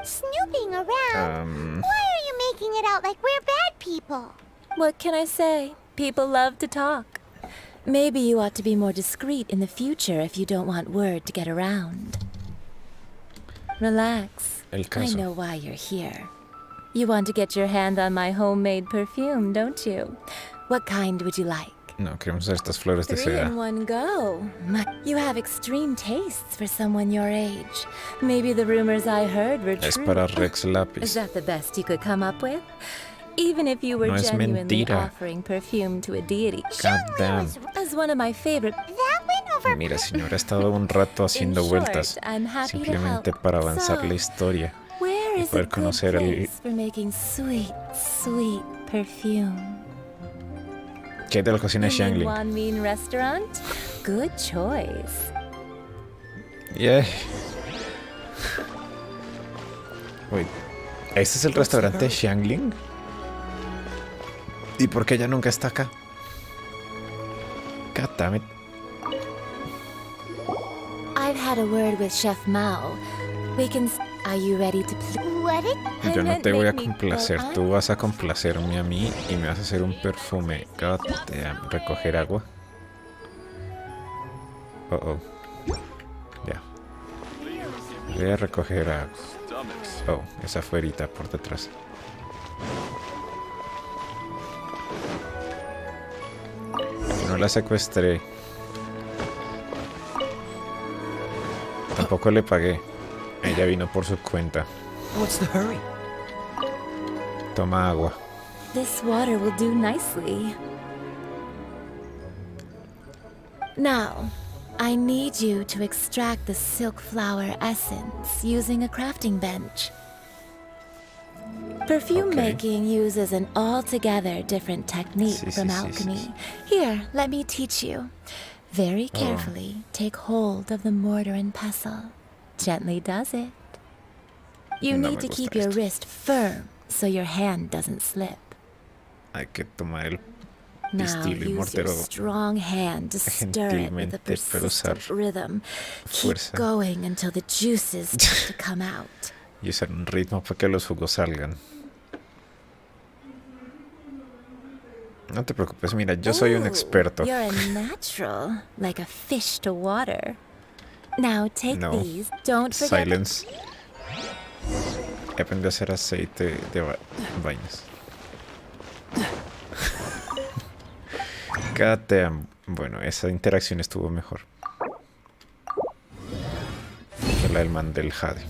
Snooping around? Why are you making it out like we're bad people? What can I say? People love to talk. Maybe you ought to be more discreet in the future if you don't want word to get around. Relax. El I caso. know why you're here. You want to get your hand on my homemade perfume, don't you? What kind would you like? No, queremos usar estas flores de 3 seda. in one go. You have extreme tastes for someone your age. Maybe the rumors I heard were Es true. para Rex Is Lapis. that the best you could come up with? Even if you were No es genuinely mentira. offering perfume to a deity. God damn. As one of my favorite. That went over. Mira, señora, ha estado un rato haciendo In short, vueltas I'm happy to simplemente help. para avanzar So, la historia Where y is a poder good conocer el... place for making sweet, sweet perfume? ¿Qué de la cocina de In Xiangling? One Mean Restaurant? Good choice. Yeah. Wait, ¿este es el restaurante de Xiangling? ¿Y por qué ella nunca está acá? God damn it. I've had a word with Chef Mao. We can. Are you ready to play? What did? Yo no te voy a complacer, tú vas a complacerme a mí y me vas a hacer un perfume. God damn. ¿Recoger agua? Oh, oh. Ya. Voy a recoger agua. stomachs. Oh, esa fuerita por detrás. Yo no la secuestré. Tampoco le pagué. Ella vino por su cuenta. What's the hurry? Toma agua. This water will do nicely. Now, I need you to extract the silk flower essence using a crafting bench. Perfume Okay. making uses an altogether different technique Sí, from sí, sí, alchemy. sí. Here, let me teach you. Very Oh. carefully, take hold of the mortar and pestle. Gently does it. You No need me to gusta keep your esto. wrist firm so your hand doesn't slip. Hay que tomar el Now pistilo y use your mortero strong hand to stir it with a gentilmente, pero usar persistent rhythm. Keep fuerza. going until the juices start to come out. y usar un ritmo para que los jugos salgan. No te preocupes, mira, yo soy un Ooh, experto. You're a natural, like a fish to water. Now take No. these. Don't forget. Silence. Aprende a hacer aceite de vainas. God damn. Bueno, esa interacción estuvo mejor que la del man del Jade.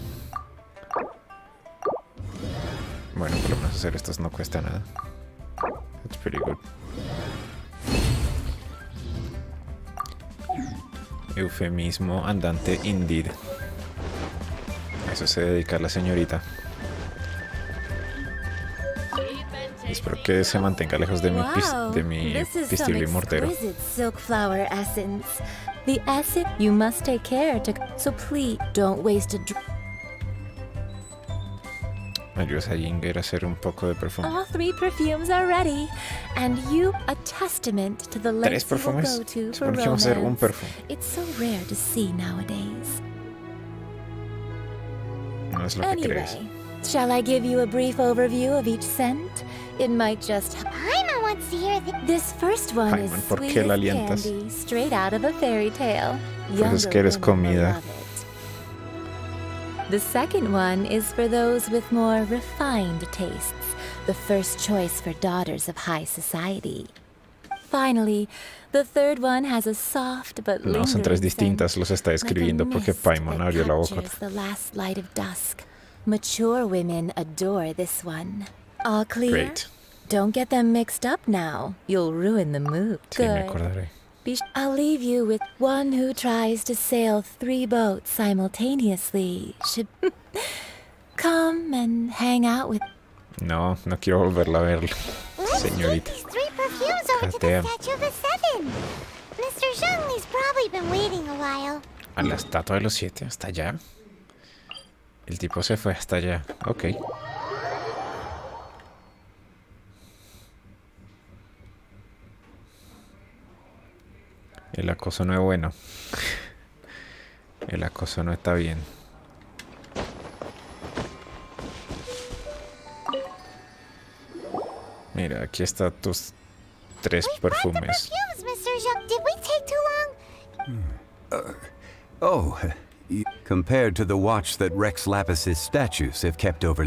Bueno, por lo menos hacer estos no cuesta nada. That's pretty good. Eufemismo andante indeed. A eso se dedica la señorita. Espero que se mantenga lejos de mi, Wow, de mi this is some pistilo y mortero. exquisite silk flower essence. The essence you must take care to. So please don't waste a drop. Ayudas a Jinger a hacer un poco de perfume. All 3 perfumes are ready, and you a testament to the ¿Tres lengths you will perfumes? go to Se for supone que vamos a hacer un romance. perfume. It's so rare to see nowadays. No es lo que crees. Anyway, shall I give you a brief overview of each scent? It might just. Paimon wants to hear This first one Paimon, is ¿por sweet qué la as alientas? candy, straight out of a fairy tale. Pues es que eres Younger women will comida. love it. The second one is for those with more refined tastes, the first choice for daughters of high society. Finally, the third one has a soft but No, son tres lingering distintas, scent, los está like a escribiendo porque mist Paimon that abrió la boca. captures the last light of dusk. Mature women adore this one. All clear? Great. Don't get them mixed up now. You'll ruin the mood. Sí, me Good. acordaré. I'll leave you with one who tries to sail 3 boats simultaneously. Should come and hang out with. No, no quiero volverla a ver, Let's señorita. take these 3 perfumes over to the Goddamn. Statue of the Seven. Mr. Zhongli's probably been waiting a while. A la estatua de los 7, hasta allá. El tipo se fue hasta allá. Ok. El acoso no es bueno. El acoso no está bien. Mira, aquí están tus 3 perfumes. Perfumes, Mr. Zhong. Did we take too long? Oh, compared to the watch that Rex Lapis's statues have kept over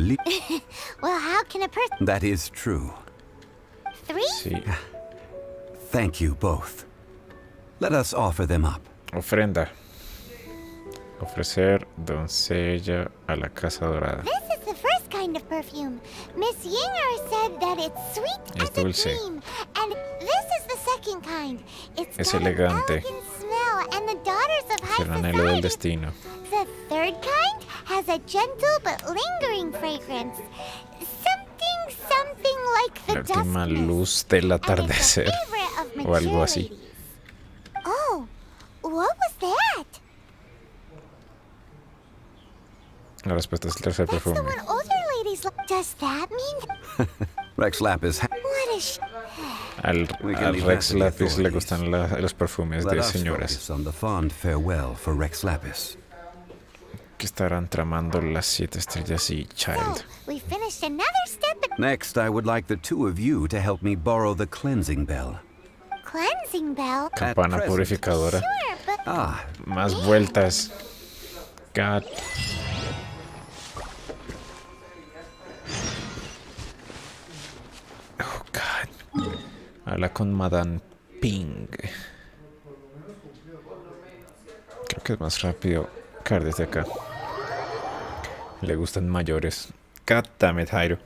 Well, how can a person... That is true. 3? Sí. Thank you both. Let us offer them up. Ofrenda. Ofrecer doncella a la Casa Dorada. This is the first kind of perfume. Miss Yinger said that it's sweet Es as a dulce. dream. And this is the second kind. It's Es got elegante. an elegant smell and the daughters of Es el high anhelo del society. destino. The third kind has a gentle but lingering fragrance. Something like the La última duskness. luz del And it's a atardecer. favorite of O algo así. maturity. Oh, what was that? La respuesta es el tercer That's the perfume. one older ladies like. Does that mean? Rex Lapis. What is? We can Al leave Rex that to the Lapis le authorities. gustan los perfumes Let de us señoras. focus on the fond farewell for Rex Lapis. Que estarán tramando las 7 estrellas y Child. So, we finished another step in Next, I would like the 2 of you to help me borrow the cleansing bell. cleansing bell. Campana present. purificadora. Sure, but Ah, Más vueltas. God. Habla con Madame Ping. Creo que es más rápido caer desde acá. Le gustan mayores. God damn it, Jairo.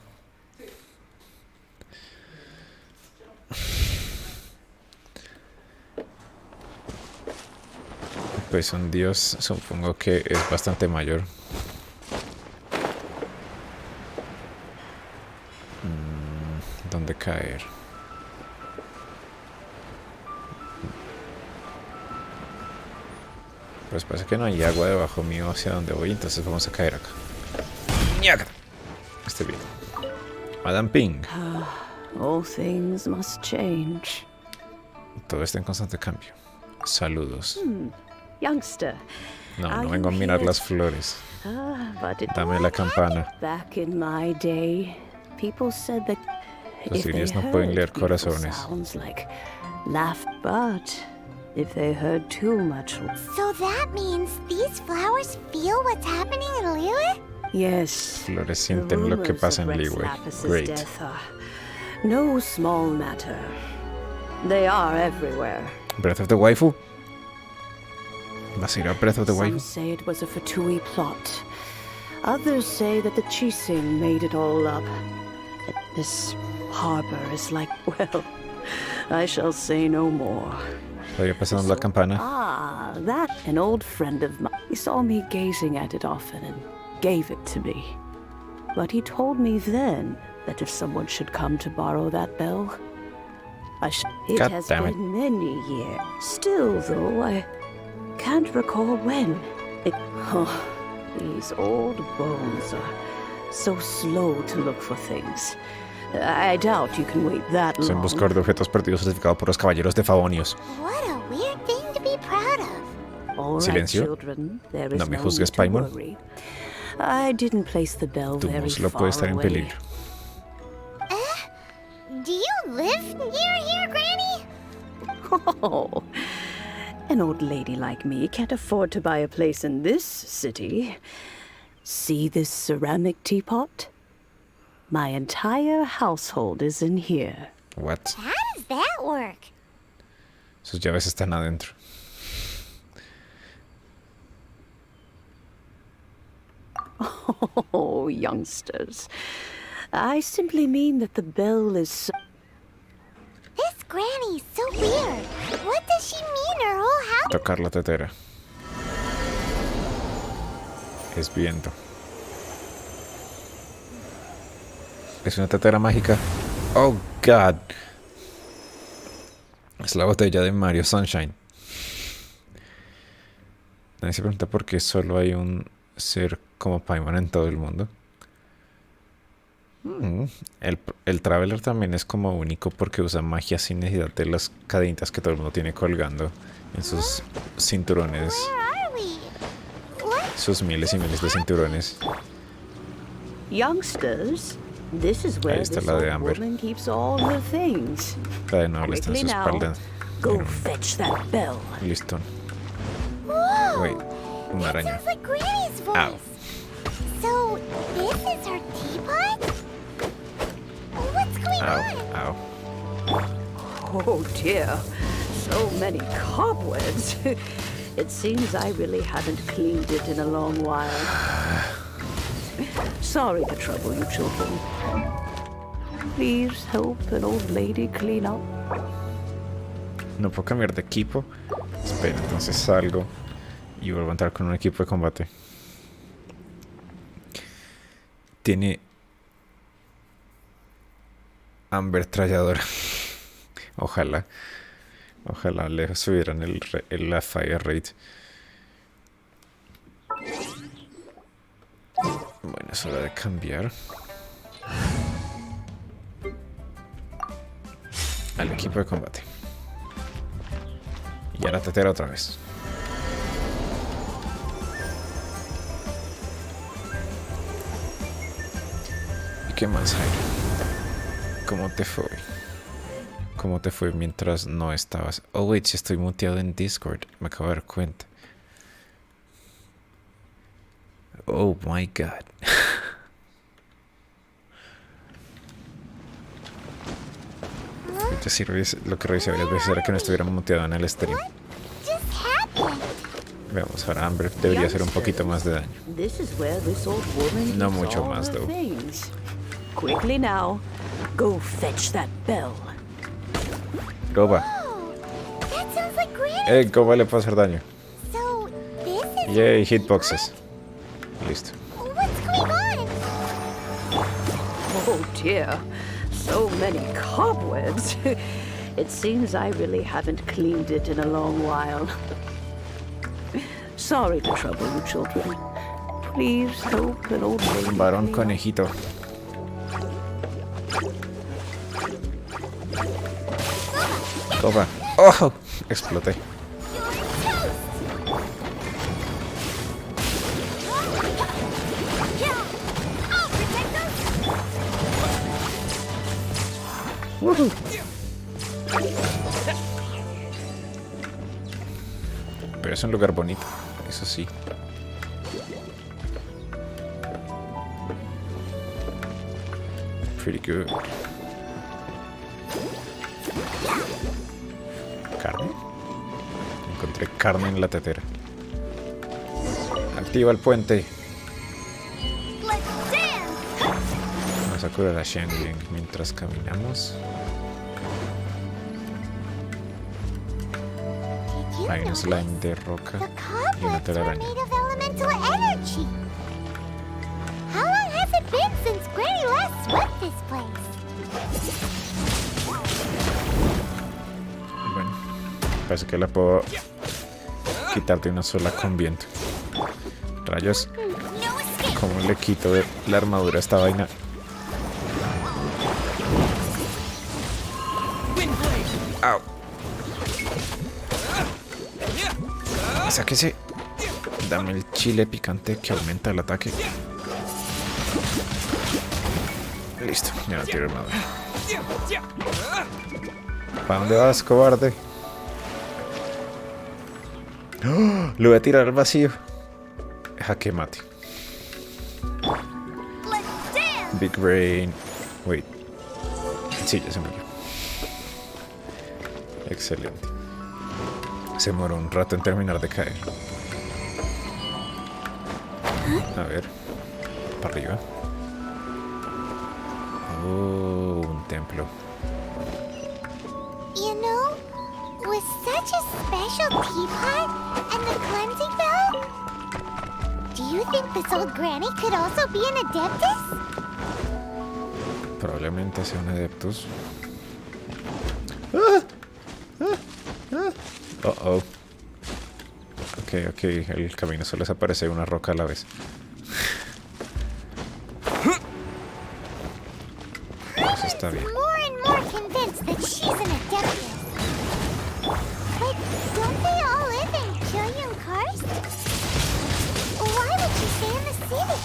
Pues un dios, supongo que es bastante mayor. ¿Dónde caer? Pues parece que no hay agua debajo mío hacia donde voy, entonces vamos a caer acá. ¡Ñaca! Estoy bien. Madame Ping. All things must change. Todo está en constante cambio. Saludos. Youngster. No vengo a mirar las flores. Dame la campana. Back in my day, people said that Los lirios no pueden leer corazones. sounds like laugh, but if they heard too much. So that means these flowers feel what's happening in Liyue? Yes. Flores sienten lo que pasa en Liyue. Great. Death are no small matter. They are everywhere. Breath of the Waifu. ¿Vas a ir a Breath of the Some Waifu? say it was a Fatui plot. Others say that the Chising made it all up. That this harbor is like, well, I shall say no more. Todavía pasando la campana. Ah, that an old friend of mine. He saw me gazing at it often and gave it to me. But he told me then that if someone should come to borrow that bell, It God has damn it. been many years. Still, though, I can't recall when. These old bones are so slow to look for things. I doubt you can wait that Es un long. buscador de objetos perdidos certificado por los caballeros de Favonios. What a weird thing to be proud of. All right, Silencio. children, there is No me no juzgues, need to Paimon. worry. I didn't place the bell Tu very muslo far puede estar en away. peligro. Do you live near here, Granny? Oh, an old lady like me can't afford to buy a place in this city. See this ceramic teapot? My entire household is in here. What? How does that work? Sus llaves están adentro. Oh, youngsters. I simply mean that the bell is so... This Granny's so weird. What does she mean her whole house? Tocar la tetera. Es viento. Es una tetera mágica. Oh, God. Es la botella de Mario Sunshine. Nadie se pregunta por qué solo hay un ser como Paimon en todo el mundo. El Traveler también es como único porque usa magia sin necesidad de las cadenitas que todo el mundo tiene colgando en sus cinturones. Where are we? What? Sus miles y miles de cinturones. Youngsters, this is where Ahí está this la de old Amber. woman keeps all her things. La de Noble está en Quickly su now, espalda. go fetch that bell. Listo. Whoa! Wait, una That araña. sounds like Granny's voice. Ow. So, this is her teapot? What's going Ow, on? ow. Oh dear, so many cobwebs. It seems I really haven't cleaned it in a long while. Sorry to trouble you children. Please help an old lady clean up. No puedo cambiar de equipo. Espera, entonces salgo y vuelvo a entrar con un equipo de combate. Tiene Amber Tralladora. Ojalá. Ojalá le subieran la fire rate. Bueno, es hora de cambiar al equipo de combate. Y a la tetera otra vez. ¿Y qué más hay? ¿Cómo te fue? ¿Cómo te fue mientras no estabas? Oh, wait, si estoy muteado en Discord. Me acabo de dar cuenta. Oh my God. que sí, lo que revisé varias veces era que no estuviera muteado en el stream. Just happened. Veamos, ahora Amber debería hacer un poquito más de daño. This is where this old woman No keeps mucho all más, her though. things. Quickly now, go fetch that bell. Goba. Oh, that sounds like Granny. Goba le puede hacer daño. So, this is... Yay, hitboxes. Listo. What's going on? Oh dear, so many cobwebs. It seems I really haven't cleaned it in a long while. Sorry to trouble you, children. Please help an old lady. Varón conejito. Goba. ¡Oh! Exploté. Woohoo. Pero es un lugar bonito, eso sí. Pretty good. ¿Carne? Encontré carne en la tetera. Activa el puente. Vamos a curar a Xiangling mientras caminamos. Hay un slime de roca The y una cobwebs were telaraña. made of elemental energy. How long has it been since Granny last swept this place? Bueno, parece que la puedo quitar de una sola con viento. Rayos, No escape. ¿cómo le quito la armadura a esta vaina? ¡Au! Sáquese. Dame el chile picante que aumenta el ataque. Listo, ya no tiro armadura. ¿Para dónde vas, cobarde? ¡Oh! Lo voy a tirar al vacío. Jaque mate. Big Brain. Wait. Sí, ya se murió. Excelente. Se demoró un rato en terminar de caer. A ver. Para arriba. Oh, un templo. You know, with such a special teapot and the cleansing bell, do you think this old granny could also be an adeptus? Probablemente sea un adeptus. Oh. Ok, el camino solo les aparece una roca a la vez. Eso está bien. More and more convinced that she's an adeptus. But don't they all live in Killian Karst? Why would she stay in the city?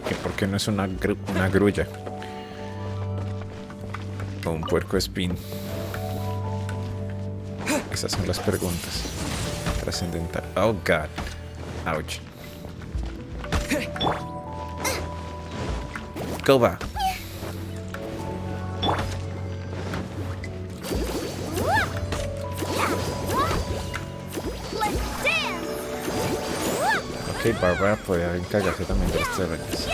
¿Y por qué no es una grulla? O un puerco espín. Esas son las preguntas. Trascendental. Oh, God. Ouch. Goba. Ok, Barbara puede encargarse también de las telarañas.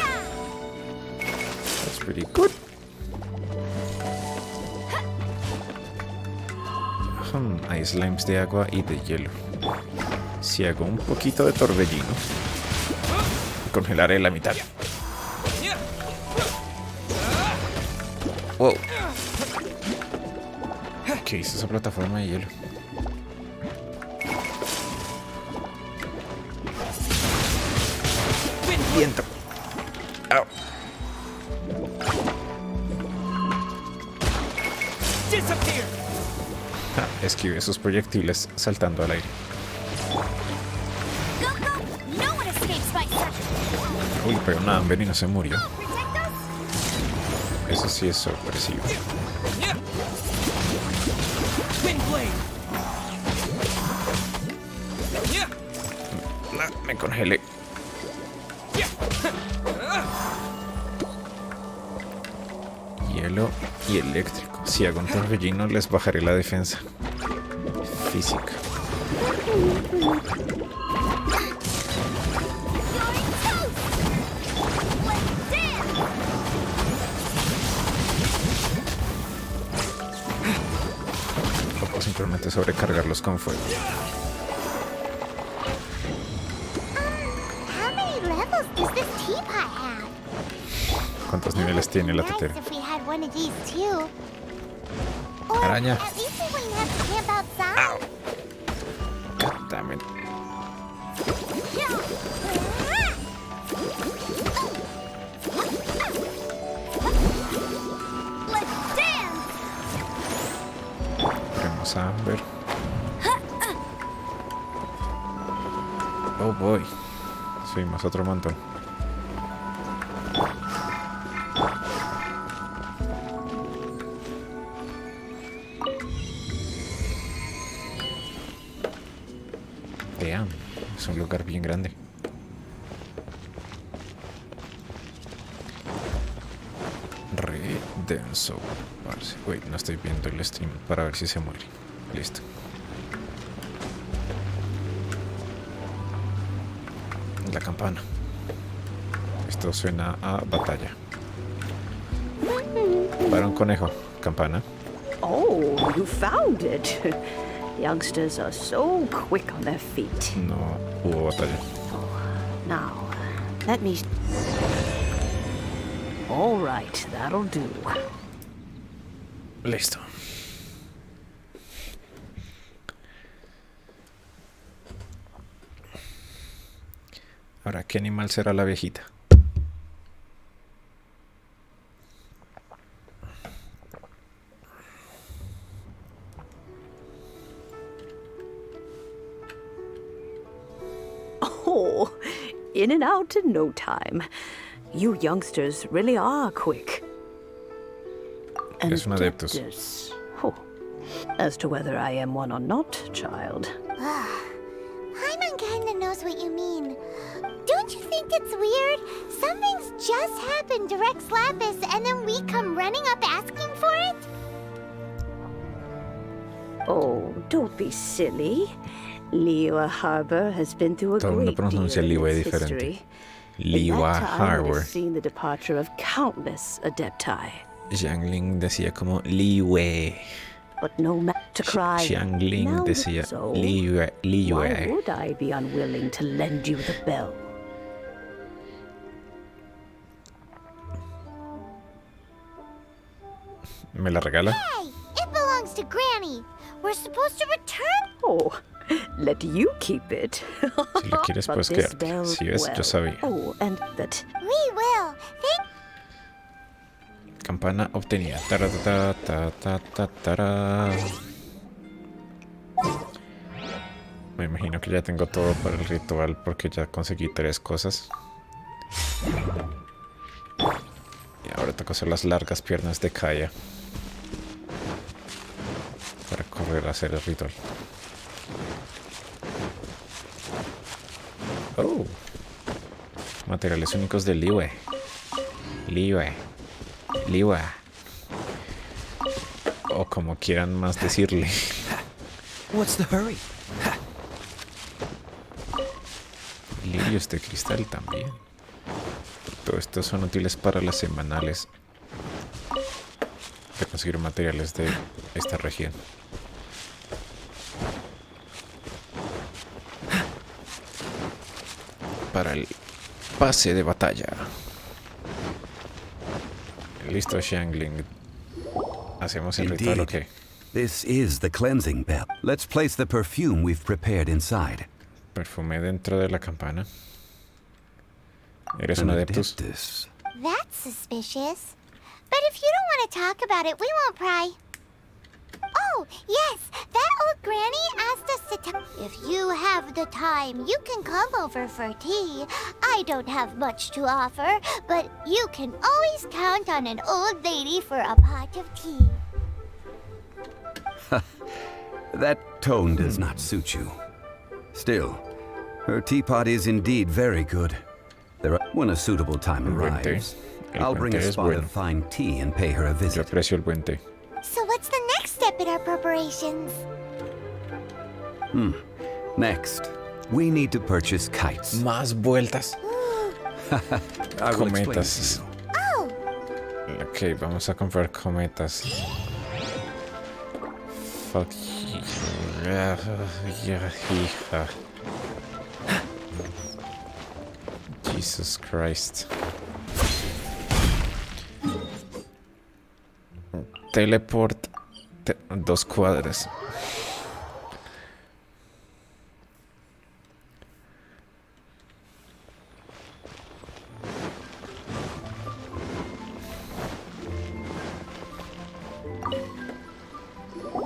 That's pretty good. Hay slimes de agua y de hielo. Si hago un poquito de torbellino, congelaré la mitad. Wow. ¿Qué hizo esa plataforma de hielo? Viento. Au. Esquivé esos proyectiles saltando al aire. Uy, pero nada, Amber y no se murió. Eso sí es sorpresivo. Me congelé. Hielo y eléctrico. Si hago un torbellino les bajaré la defensa física. O simplemente sobrecargarlos con fuego. How many levels does this teapot have? ¿Cuántos niveles tiene la tetera? Nice if we had one of these too. Or Araña. at least we wouldn't have to camp outside. God damn it. Let's dance. Vamos a ver. Oh boy. Subimos otro montón. Damn, es un lugar bien grande. Re denso, parce. Uy, no estoy viendo el stream para ver si se muere. Listo. La campana. Esto suena a batalla. Varón conejo, campana. Oh, you found it. Youngsters are so quick on their feet. No hubo batalla. Now, let me... All right, that'll do. Listo. Ahora, ¿qué animal será la viejita? Oh, in and out in no time. You youngsters really are quick. Eres un adeptus. Adeptus. Oh. As to whether I am one or not, child. Paimon kinda knows what you mean. Don't you think it's weird? Something's just happened to Rex Lapis and then we come running up asking for it? Oh, don't be silly. Liyue Harbor has been through a Todo el mundo great deal pronuncia in Liyue its diferente. history. Liyue In that time, it Harbor. has seen the departure of countless adepti. Xiangling decía como Liyue. But no matter to cry. Xiangling now decía so, Liyue. why Liyue. would I be unwilling to lend you the bell? ¿Me la regala? Hey, it belongs to Granny. We're supposed to return. Oh, let you keep it. Si la quieres, But puedes this quedarte. bell, Si ves, yo well, sabía. Oh, and that. We will. Thank Campana obtenida. Tara. Me imagino que ya tengo todo para el ritual porque ya conseguí 3 cosas. Y ahora toca hacer las largas piernas de Kaya para correr a hacer el ritual. Oh, materiales únicos de Liyue. O como quieran más decirle. What's the hurry? Lirios de cristal también. Todo esto son útiles para las semanales de conseguir materiales de esta región. Para el pase de batalla. Listo, Xiangling. ¿Hacemos el ritual o qué? This is the cleansing bell. Let's place the perfume we've prepared inside. Perfume dentro de la campana. ¿Eres un adeptus? adeptus. That's suspicious. But if you don't want to talk about it, we won't pry. Oh, yes, that old granny asked us to if you have the time, you can come over for tea. I don't have much to offer, but you can always count on an old lady for a pot of tea. That tone does not suit you. Still, her teapot is indeed very good. There are when a suitable time arrives. I'll bring a puente es spot bueno. of fine tea and pay her a Yo visit. aprecio el buen té. So what's the next step in our preparations? Next, we need to purchase kites. Más vueltas. I will explain Cometas. to you. Oh, Ok, vamos a comprar cometas. Fuck you. Hija. Jesus Christ. Teleport 2 cuadras.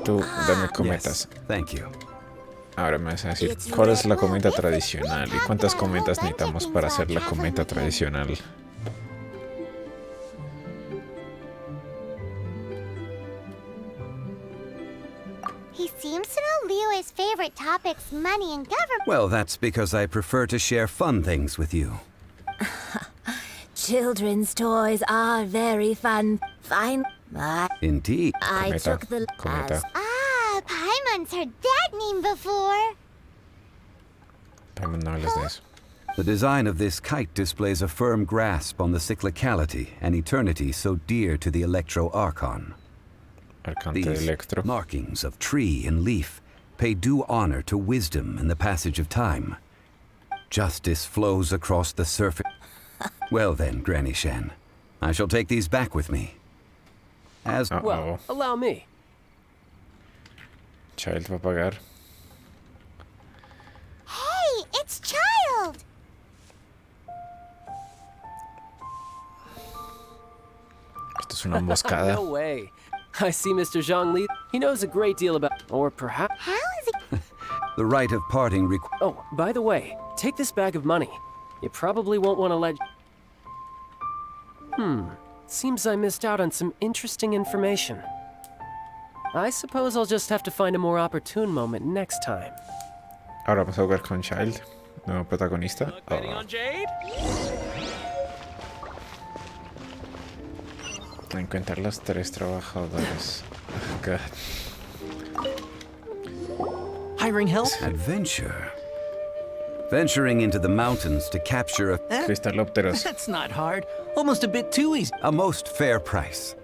Tú, dame cometas. Yes, thank you. Ahora me vas a decir, ¿cuál es la cometa tradicional? ¿Y cuántas cometas necesitamos para hacer la cometa tradicional? he seems to know Liyue's favorite topics, money and government. Well, that's because I prefer to share fun things with you. Children's toys are very fun. Fine. Indeed. I Cometa, took the cometa. Ah, Paimon's heard that name before. No hables de eso. The design of this kite displays a firm grasp on the cyclicality and eternity so dear to the Electro Archon. Arcante These Electro. markings of tree and leaf pay due honor to wisdom and the passage of time. Justice flows across the surface. Well then, Granny Shan, I shall take these back with me. As Well, allow me. Child va a pagar. Hey, it's Child! Esto es una emboscada. No way. I see Mr. Zhongli. He knows a great deal about, or perhaps. How is it? the rite of parting Oh, by the way, take this bag of money. You probably won't want to let. Seems I missed out on some interesting information. I suppose I'll just have to find a more opportune moment next time. Ahora vamos a jugar con Child, nuevo protagonista. Encontrar los 3 trabajadores. Oh, God. Hiring help? adventure. Venturing into the mountains to capture Cristalópteros. That's not hard. Almost a bit too easy. a most fair price.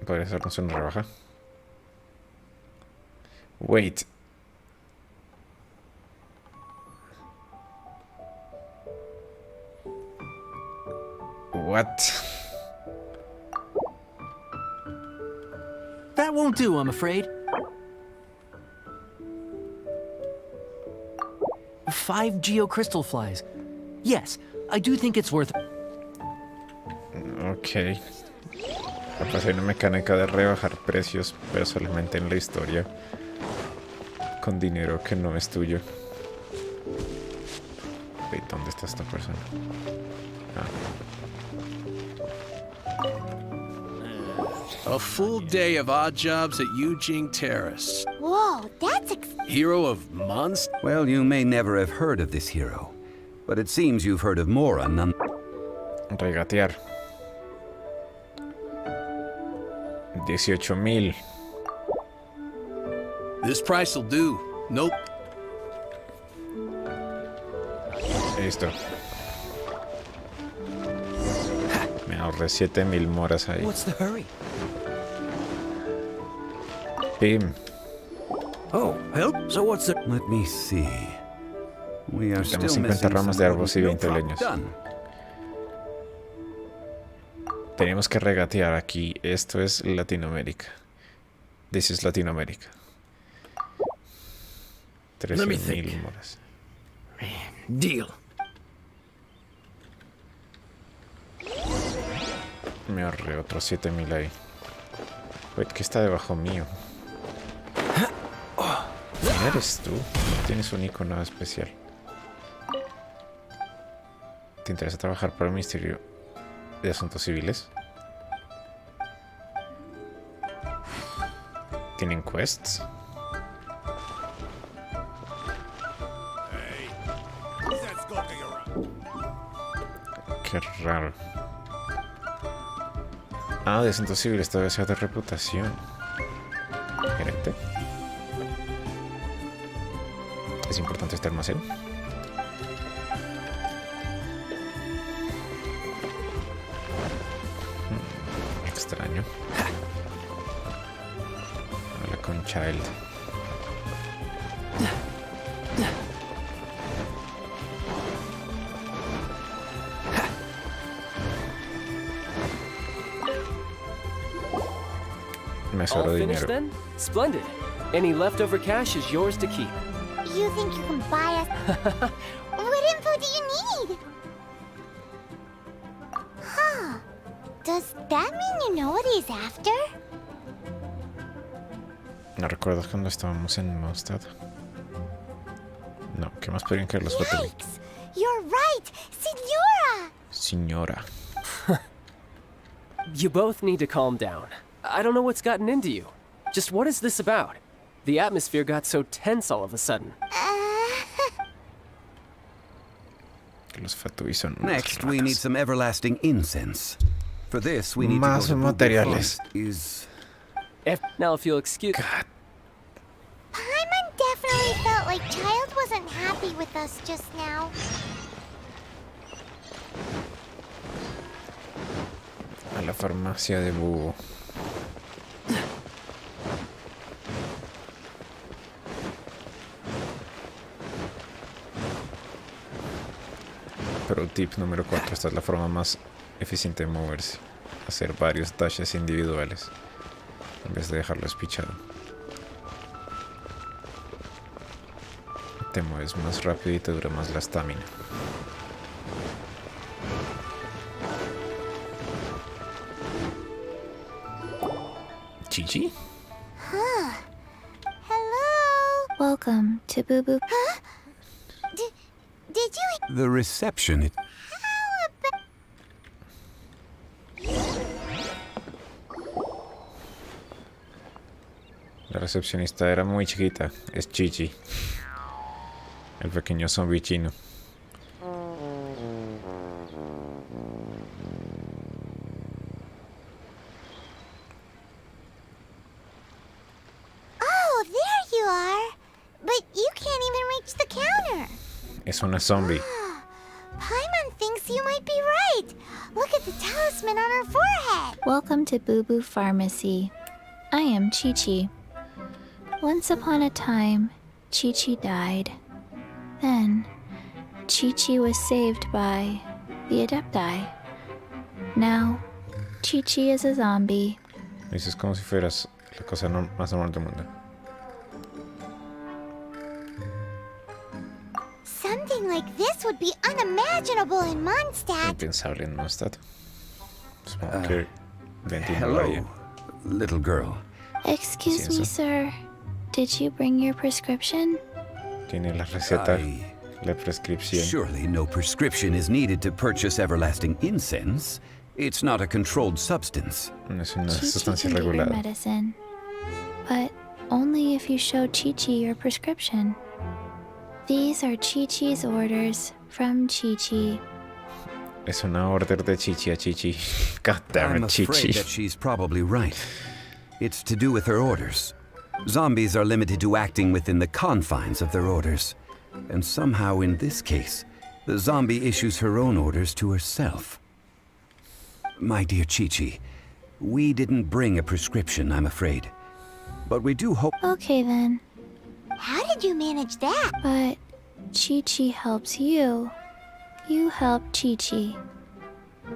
Podría hacernos una rebaja. Wait. What? That won't do, I'm afraid. 5 geocrystal flies. Yes, I do think it's worth. Ok. Capaz hay una mecánica de rebajar precios, pero solamente en la historia. Con dinero que no es tuyo. Wait, ¿dónde está esta persona? A full day of odd jobs at Eugene Terrace. Whoa, that's Hero of monsters. Well, you may never have heard of this hero, but it seems you've heard of Mora none. Regatear. 18,000. This price'll do. Nope. Listo. Me ahorré 7,000 moras ahí. What's the hurry? Pim. Oh, help? So what's the... Let me see. We are Tenemos still 50 missing ramas de some árboles y no 20 problem. leños. Done. Tenemos que regatear aquí. Esto es Latinoamérica. This is Latinoamérica. Let me 13,000 think. moras. Deal. Me ahorré otros 7,000 ahí. Wait, ¿qué está debajo mío? ¿Quién eres tú? No tienes un icono especial. ¿Te interesa trabajar para el Ministerio de Asuntos Civiles? ¿Tienen quests? Qué raro. Ah, de asuntos civiles, todavía sea de reputación. Gerente. Es importante este almacén. Extraño. Habla con Child. Me All sobró finished dinero. then? Splendid. Any leftover cash is yours to keep. You think you can buy us? What info do you need? Huh. Does that mean you know what he's after? ¿No recuerdas cuando estábamos en Mondstadt? No, ¿qué más podrían caer los hoteles? Yikes! You're right! Signora! Señora. You both need to calm down. I don't know what's gotten into you. Just what is this about? The atmosphere got so tense all of a sudden. Los fatui son unas Next, we need ratas. some everlasting incense. For this, we need Más to go to materiales. Now, if you'll excuse... Paimon definitely felt like Child wasn't happy with us just now. A la farmacia de búho. Pero tip número 4, esta es la forma más eficiente de moverse. Hacer varios dashes individuales en vez de dejarlo espichado. Te mueves más rápido y te dura más la estamina. Chichi? Hello? Welcome to Boo Boo. Huh? Did you... The reception. La recepcionista era muy chiquita. Es Chichi. El pequeño zombie chino. Oh, there you are. But you can't even reach the counter. Es una zombie. Paimon thinks you might be right. Look at the talisman on her forehead. Welcome to Boo Boo Pharmacy. I am Chi-Chi. Once upon a time, Chi-Chi died. Then, Chi-Chi was saved by the Adepti. Now, Chi-Chi is a zombie. Dices como si fueras la cosa más normal del mundo. Something like this would be unimaginable in Mondstadt. Impensable en Mondstadt. Supongo que Ventin no Hello, vaya. little girl. Excuse me, sir. Did you bring your prescription? Tiene la receta, la prescripción. Surely no prescription is needed to purchase everlasting incense. It's not a controlled substance. No es una Chi-Chi sustancia can get your regulada. medicine, but only if you show Chi-Chi your prescription. These are Chi-Chi's orders from Chi-Chi. Es una orden de Chichi a Chichi. God damn I'm it, afraid Chichi. that she's probably right. It's to do with her orders. Zombies are limited to acting within the confines of their orders. And somehow in this case, the zombie issues her own orders to herself. My dear Chi-Chi, we didn't bring a prescription, I'm afraid. But we do hope... Okay then, How did you manage that? but Chi-Chi helps you. You help Chi-Chi.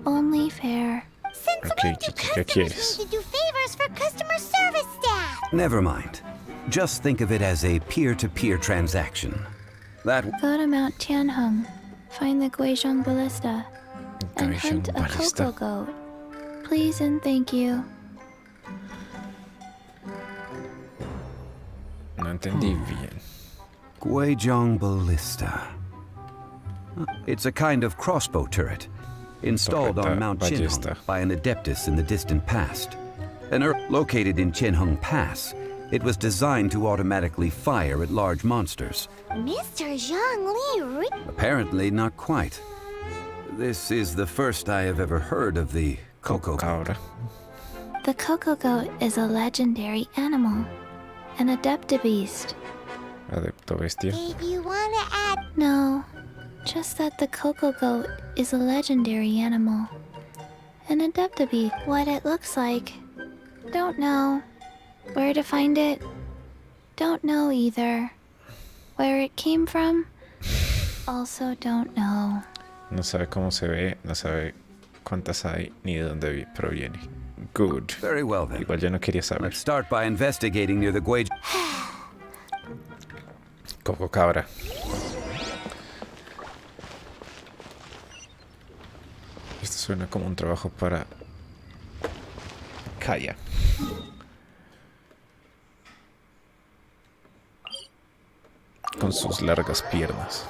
Only fair. Since Okay, when do Chichi, ¿qué customers quieres? need to do favors for customer service staff? Never mind. Just think of it as a peer-to-peer transaction. That... Go to Mount Tianheng, find the Guizhong Ballista, and hunt a cocoa goat. Please and thank you. No entendí bien. Guizhong Ballista. It's a kind of crossbow turret, installed Torreta on Mount ballesta. Chinhung by an adeptus in the distant past. Located in Chinhung Pass, it was designed to automatically fire at large monsters. Mr. Zhang Li Apparently not quite. This is the first I have ever heard of the Coco Cabra. The Coco Goat is a legendary animal, an adeptabeast. Adepto bestia. Did you want to add? No, just that the Coco Goat is a legendary animal, an adeptabeast. What it looks like, don't know. Where to find it, don't know either. Where it came from, also don't know. No sabe cómo se ve, no sabe cuántas hay ni de dónde proviene. Good. Very well then. Igual yo no quería saber. Let's start by investigating near the Guage. Coco Cabra. Esto suena como un trabajo para Kaya. Con sus largas piernas.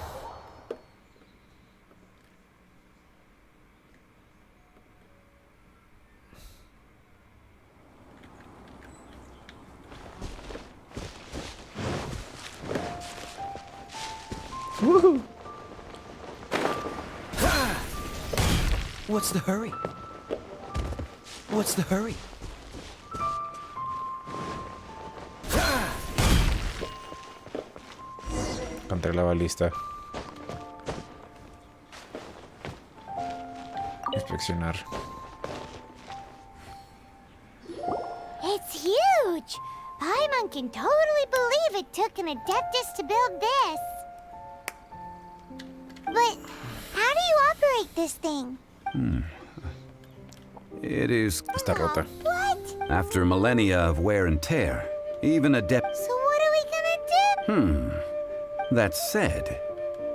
Woohoo! What's the hurry? What's the hurry? Encontré la balista. Inspeccionar. It's huge! Paimon can totally believe it took an Adeptus to build this. But how do you operate this thing? It is Está rota. What? after millennia of wear and tear. Even adept. So what are we gonna do? That said,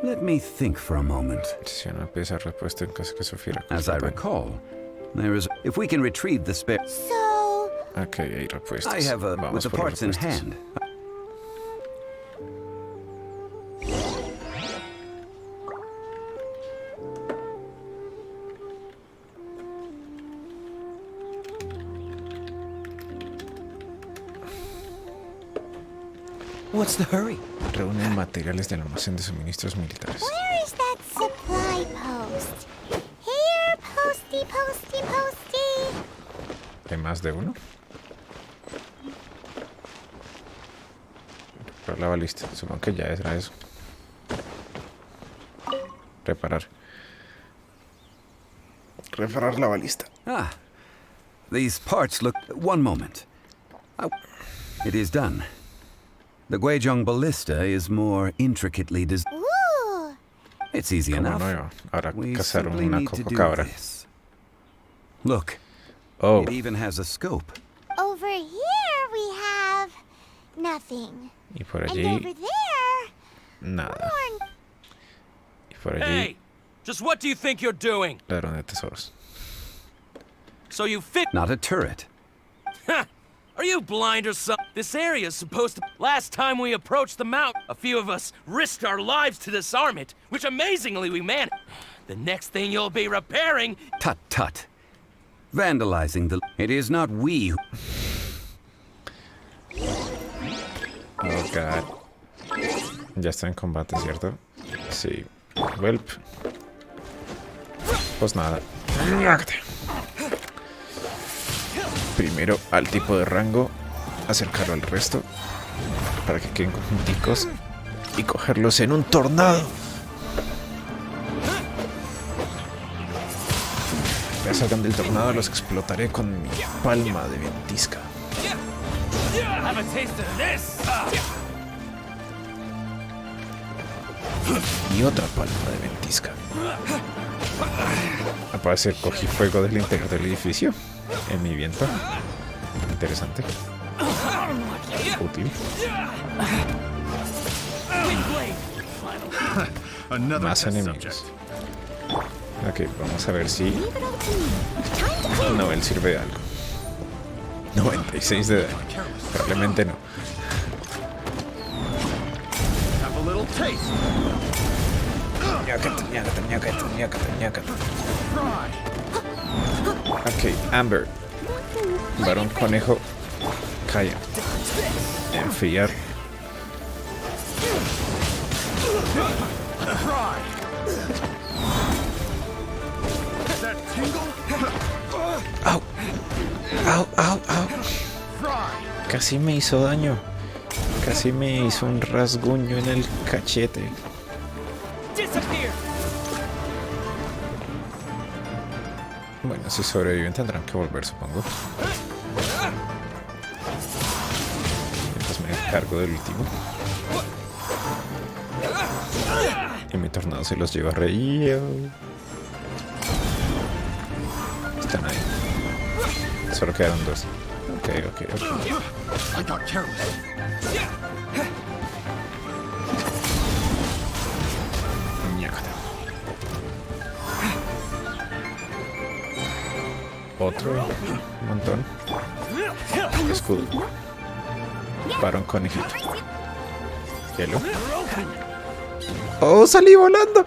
let me think for a moment. Si una pieza repuesta en caso que sufriera As I cualquier daño. recall, there is. If we can retrieve the spare. So, Ok, hay repuestos. I have with Vamos the por los parts in repuestos. hand. What's the hurry? Reúnen materiales del almacén de suministros militares. where is that supply post? Here, posty, posty, posty. ¿Hay más de uno? Pero la balista. Supongo que ya era eso. Reparar. Reparar la balista. Ah, these parts look. One moment. It is done. The Guizhong ballista is more intricately designed. Ooh, It's easy Como enough. no, ahora We cazaron simply una need to coco do cabra. this. Look, Oh, it even has a scope. over here we have nothing. y por And allí over there, nada. more. Y por allí Hey! Just what do you think you're doing? ladrón de tesoros. So you fit. Not a turret. Are you blind or something? This area is supposed to. Last time we approached the mountain, a few of us risked our lives to disarm it, which amazingly we managed. The next thing you'll be repairing. Tut tut. Vandalizing the. It is not we who. Oh, God. Ya está en combate, ¿cierto? Sí. Welp. Pues nada. Primero al tipo de rango, acercarlo al resto para que queden conjunticos y cogerlos en un tornado. Ya salgan del tornado, los explotaré con mi palma de ventisca. Have a taste of this. Y otra palma de ventisca. Al parecer cogí fuego del interior del edificio en mi viento. Interesante. Útil. Más enemigos. Ok, vamos a ver si Noel sirve de algo. 96 de daño. Probablemente no. Have a little taste. Ñácate, ñácate, ñácate, ñácate, ñácate. Ok, Amber. Varón conejo. Calla. Enfriar. ¡Au! ¡Au, au, au! Casi me hizo daño. Casi me hizo un rasguño en el cachete. Bueno, si sobreviven tendrán que volver, supongo. Mientras me cargo del último. Y mi tornado se los lleva a reír. Están ahí. Solo quedaron dos. Ok. Ñácata. Otro. Un montón. Escudo. Para un conejito. Hielo. ¡Oh, salí volando!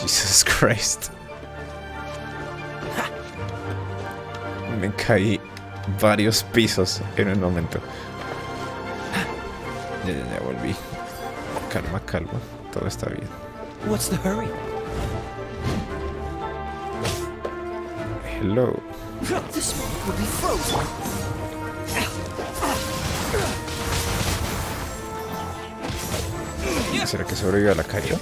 Jesus Christ. Me caí varios pisos en un momento. Ya volví. Calma. Todo está bien. What's the hurry? Hello. This will be frozen. ¿Será que sobrevivió a la caída?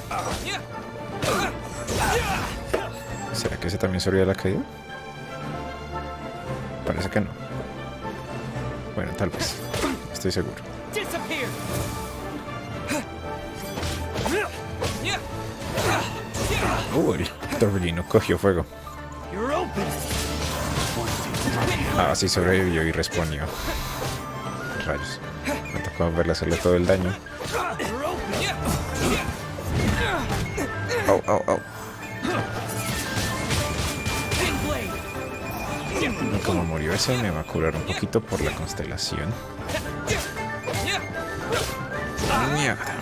¿Será que ese también sobrevivió a la caída? Parece que no. Bueno, tal vez. Estoy seguro. El torbellino cogió fuego. Ah, sí sobrevivió y responió. Rayos. Me tocó verle hacerle todo el daño. Au. Como murió ese, me va a curar un poquito por la constelación. Mierda.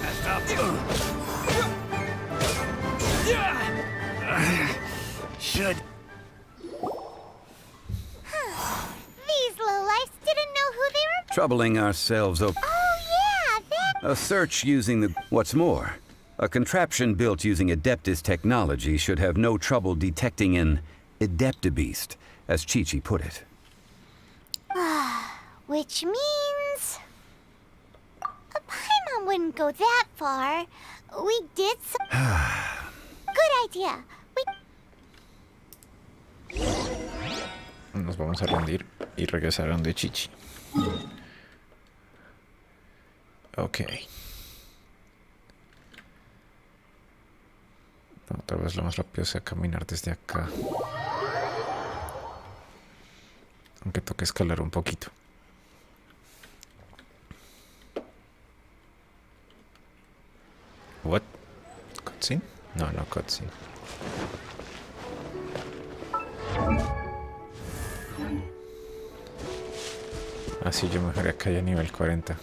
These lowlifes didn't know who they were. Troubling ourselves over Oh, yeah, that. a search using the... What's more, a contraption built using Adeptus technology should have no trouble detecting an Adeptabeast, as Chi-Chi put it. Which means... A Paimon wouldn't go that far. We did some... Good idea. Nos vamos a rendir y regresar a donde Chi-Chi. Ok. No, tal vez lo más rápido sea caminar desde acá. Aunque toque escalar un poquito. What? ¿Cutscene? No cutscene. Así yo mejoré acá ya a nivel 40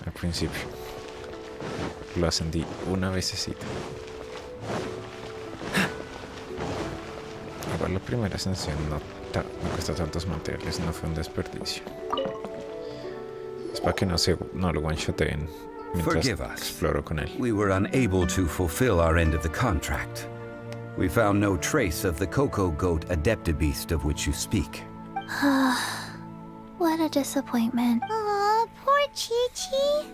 al principio. Lo ascendí una vecesita. Igual la primera ascensión no cuesta tantos materiales, no fue un desperdicio. Es para que no lo one-shoteen mientras exploro con él. We were unable to fulfill our end of the contract. We found no trace of the Coco Goat Adeptabeast of which you speak. What a disappointment. Aw, poor Chi-Chi.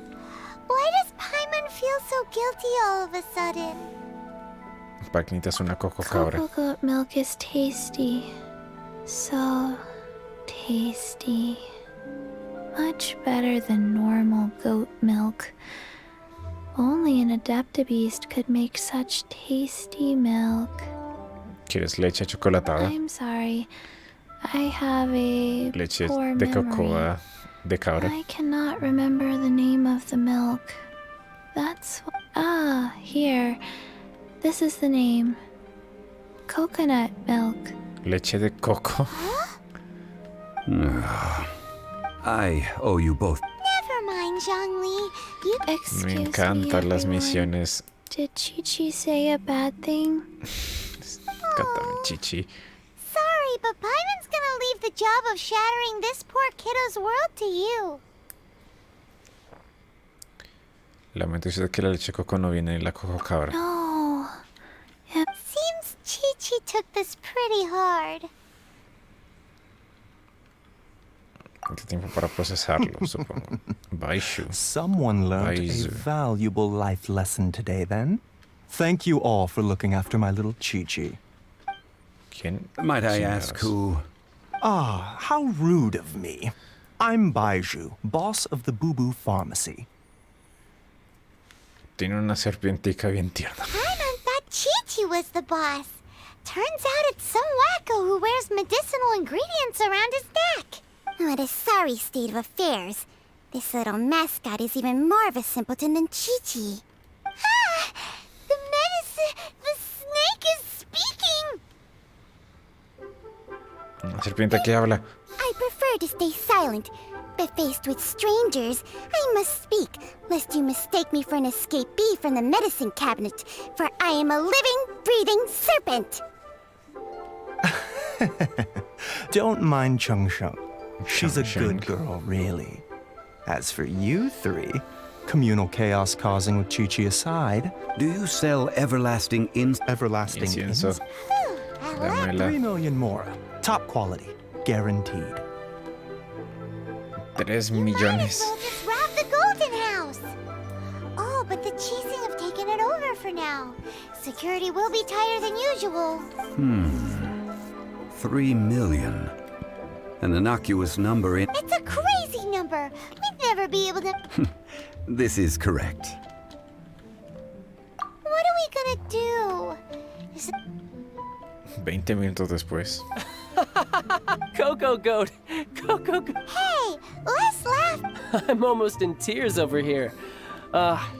Why does Paimon feel so guilty all of a sudden? Paquinita una coco cabra. Coco goat milk is tasty. So tasty. Much better than normal goat milk. Only an Adeptabeast could make such tasty milk. ¿Quieres leche chocolatada? I'm sorry. I have a Leche poor de memory. cocoa de cabra. I cannot remember the name of the milk. That's here. This is the name. Coconut milk. Leche de coco. I owe you both. Never mind, Zhongli. You excuse Me encantan las everyone. misiones. Did Chi-Chi say a bad thing? Cántame, Chi-Chi. Sorry, but Paimon's gonna leave the job of shattering this poor kiddo's world to you. Lamento decir que la leche de coco no viene en la coco cabra. No. It seems Chi-Chi took this pretty hard. Tiempo para procesarlo, supongo. Baishu. Someone learned Baizu. a valuable life lesson today, then. Thank you all for looking after my little Chi-Chi. ¿Quién? Might I Chingados. ask who? Ah, how rude of me. I'm Baiju, boss of the Boo Boo Pharmacy. Tiene una serpientica bien tierna. Paimon thought Chi-Chi was the boss. Turns out it's some wacko who wears medicinal ingredients around his neck. What a sorry state of affairs. This little mascot is even more of a simpleton than Chi-Chi. Ah! The medicine... The snake is speaking! Una serpiente que habla. I prefer to stay silent, but faced with strangers, I must speak, lest you mistake me for an escapee from the medicine cabinet, for I am a living, breathing serpent! Don't mind Chung Sheng. She's a Chung good girl, really. As for you three, communal chaos causing with Chi-Chi aside, Do you sell everlasting everlasting Incienso. ins? Dámela. 3 million more. Top quality. Guaranteed. 3 Might millones. as well just rob the Golden House! Oh, but the Chising have taken it over for now. Security will be tighter than usual. 3 million. An innocuous number in... It's a crazy number. We'd never be able to... This is correct. What are we gonna do? Is it... 20 minutos después. Coco Goat! Coco Goat! Hey, let's laugh. I'm almost in tears over here.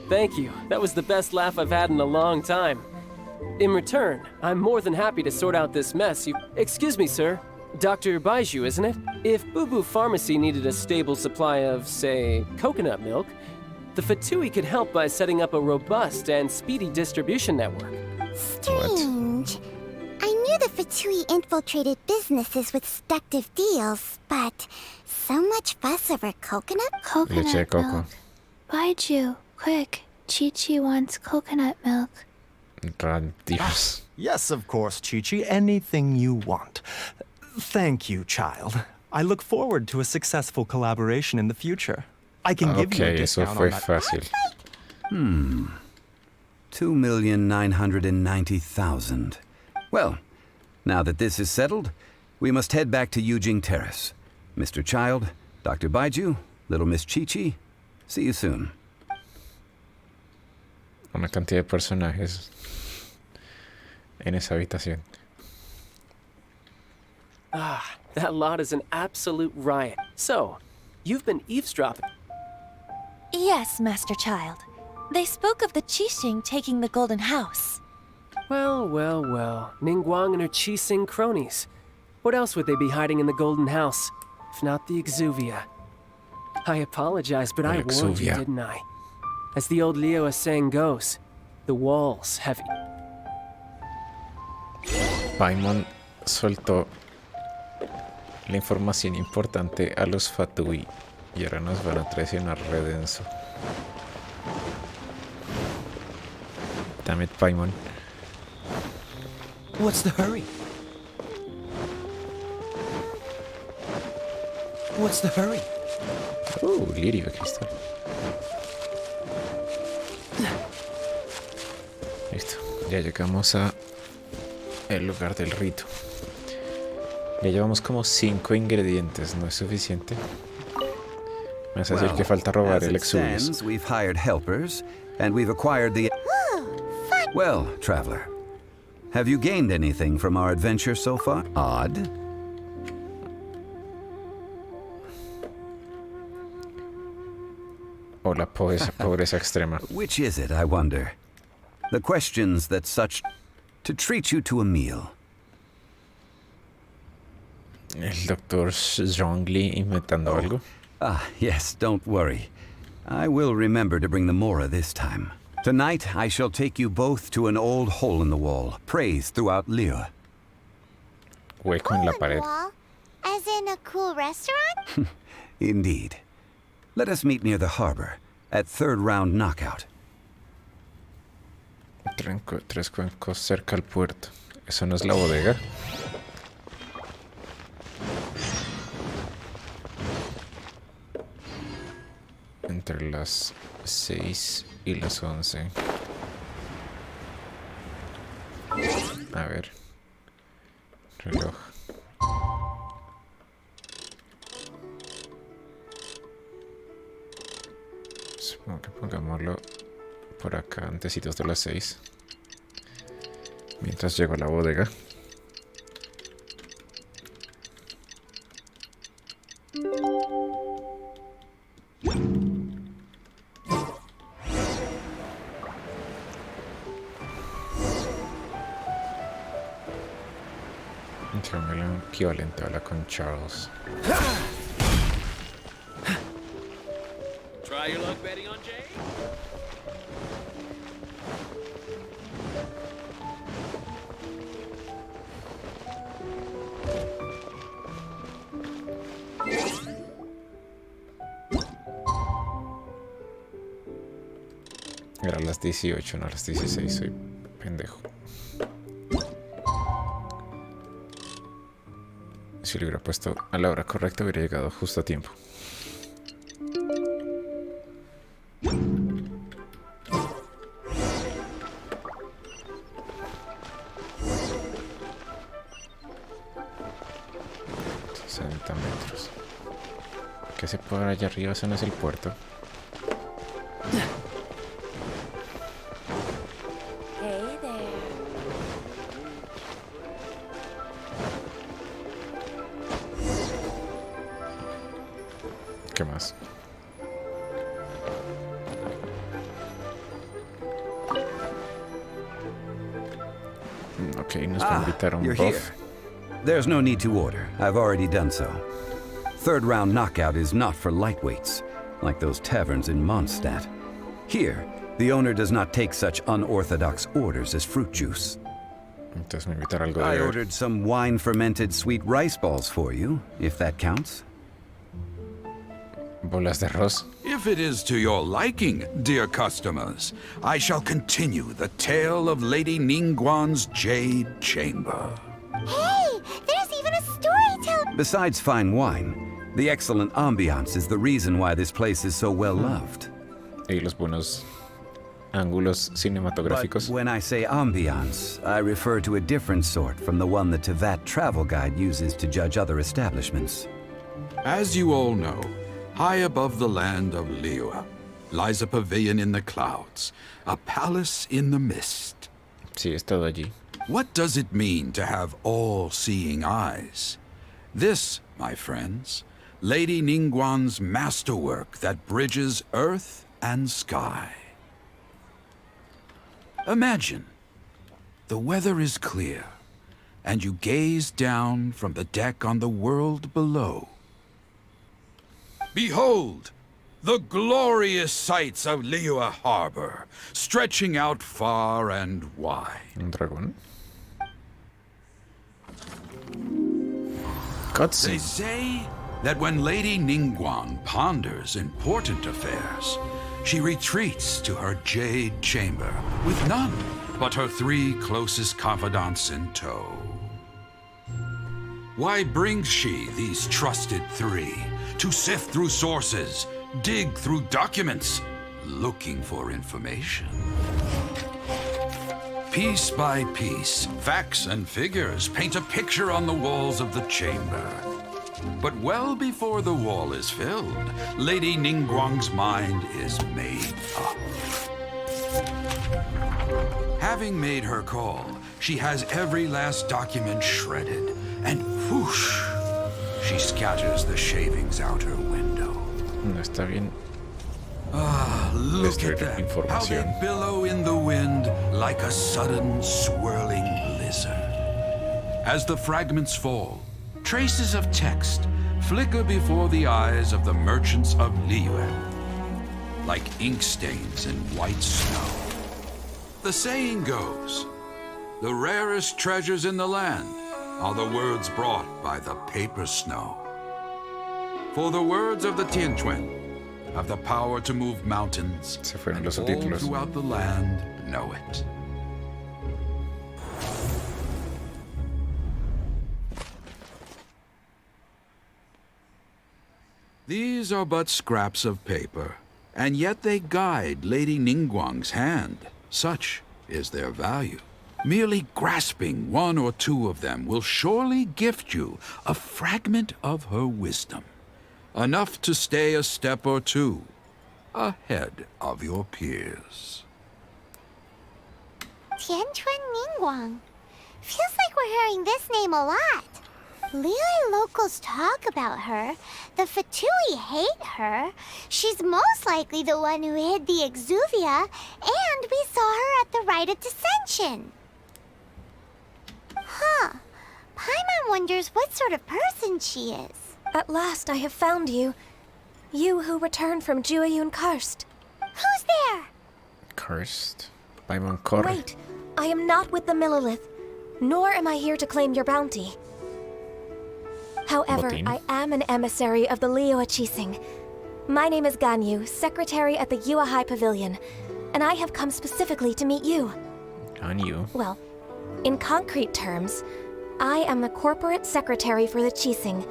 Thank you. That was the best laugh I've had in a long time. In return, I'm more than happy to sort out this mess you... Excuse me, sir. Dr. Baiju, isn't it? If Boo Boo Pharmacy needed a stable supply of, say, coconut milk, the Fatui could help by setting up a robust and speedy distribution network. Strange. I knew the Fatui infiltrated businesses with seductive deals, but so much fuss over coconut? Leche de coco. Baiju, quick. Chi-Chi wants coconut milk. Dios. Yes, of course, Chi-Chi. Anything you want. Thank you, child. I look forward to a successful collaboration in the future. I can give you a Ok, eso discount fue on that. fácil. 2,990,000. Well, now that this is settled, we must head back to Yujing Terrace. Mr. Child, Dr. Baiju, little Miss Chi-Chi, see you soon. Una cantidad de personajes en esa habitación. That lot is an absolute riot. So, you've been eavesdropping. Yes, Master Child. They spoke of the Qixing taking the Golden House. Well, well, well. Ningguang and her Qixing cronies. What else would they be hiding in the Golden House, if not the Exuvia? I apologize, but I warned you, Exuvia. didn't I? As the old Liyue saying goes, the walls have... Paimon soltó la información importante a los Fatui y ahora nos van a traicionar redenso. Damn it, Paimon. What's the hurry? What's the hurry? Lirio, aquí está. Listo, ya llegamos a el lugar del rito. Ya llevamos como 5 ingredientes, ¿no es suficiente? Me vas a decir que falta robar as el it Exuvius. stands, we've hired helpers, and we've acquired the... Well, traveler, have you gained anything from our adventure so far? Odd. O la pobreza extrema. Which is it, I wonder? The questions that such... to treat you to a meal. El doctor Zhongli inventando algo. Ah, yes, don't worry. I will remember to bring the Mora this time. Tonight, I shall take you both to an old hole in the wall, praised throughout Liyue. Hueco en la Hole in the pared. wall? As in a cool restaurant? Indeed. Let us meet near the harbor, at third round knockout. Tres cuencos cerca al puerto. Eso no es la bodega. Entre las 6 y las 11. A ver. Reloj. Supongo que pongámoslo por acá, antecitos de las 6. Mientras llego a la bodega. Llamémosle equivalente a hablar con Charles. Try your luck betting on Jade? Era las 18, no las 16, soy pendejo. Si lo hubiera puesto a la hora correcta, hubiera llegado justo a tiempo. ¿Qué se puede ver allá arriba? Eso no es el puerto. Hey there. ¿Qué más? Ok, nos va a invitar a un you're buff. here. There's no need to order. I've already done so. Third round knockout is not for lightweights, like those taverns in Mondstadt. Here, the owner does not take such unorthodox orders as fruit juice. Entonces me invitar algo de I beber. ordered some wine-fermented sweet rice balls for you, if that counts. Bolas de arroz. If it is to your liking, dear customers, I shall continue the tale of Lady Ningguang's Jade Chamber. Hey, there's even a storyteller. Besides fine wine, the excellent ambiance is the reason why this place is so well loved. Y los buenos ángulos cinematográficos. But when I say ambiance, I refer to a different sort from the one the Tevat travel guide uses to judge other establishments. As you all know, high above the land of Liyue lies a pavilion in the clouds, a palace in the mist. Sí, he estado allí. What does it mean to have all-seeing eyes? This, my friends, Lady Ningguang's masterwork that bridges earth and sky. Imagine, the weather is clear, and you gaze down from the deck on the world below. Behold, the glorious sights of Liyue Harbor, stretching out far and wide. Un dragón. They Cutscene. say that when Lady Ningguang ponders important affairs, she retreats to her jade chamber with none but her 3 closest confidants in tow. Why brings she these trusted 3 to sift through sources, dig through documents, looking for information? Piece by piece, facts and figures paint a picture on the walls of the chamber. But well before the wall is filled, Lady Ningguang's mind is made up. Having made her call, she has every last document shredded, and whoosh, she scatters the shavings out her window. No está bien. Look at them, how they billow in the wind like a sudden swirling blizzard. As the fragments fall, traces of text flicker before the eyes of the merchants of Liyue, like ink stains in white snow. The saying goes, the rarest treasures in the land are the words brought by the paper snow. For the words of the Tianquan have the power to move mountains, Se fueron and los all subtítulos. throughout the land know it. These are but scraps of paper, and yet they guide Lady Ningguang's hand. Such is their value. Merely grasping one or two of them will surely gift you a fragment of her wisdom, enough to stay a step or two ahead of your peers. Tianquan Ningguang. Feels like we're hearing this name a lot. Liyue locals talk about her. The Fatui hate her. She's most likely the one who hid the Exuvia, and we saw her at the Rite of Dissension. Huh. Paimon wonders what sort of person she is. At last I have found you. You who returned from Jueyun Karst. Who's there? Cursed. Paimon corre. Wait, I am not with the Millelith, nor am I here to claim your bounty. However, Botín. I am an emissary of the Liyue Qixing. My name is Ganyu, secretary at the Yuehai Pavilion, and I have come specifically to meet you. Ganyu. Well, in concrete terms, I am the corporate secretary for the Qixing.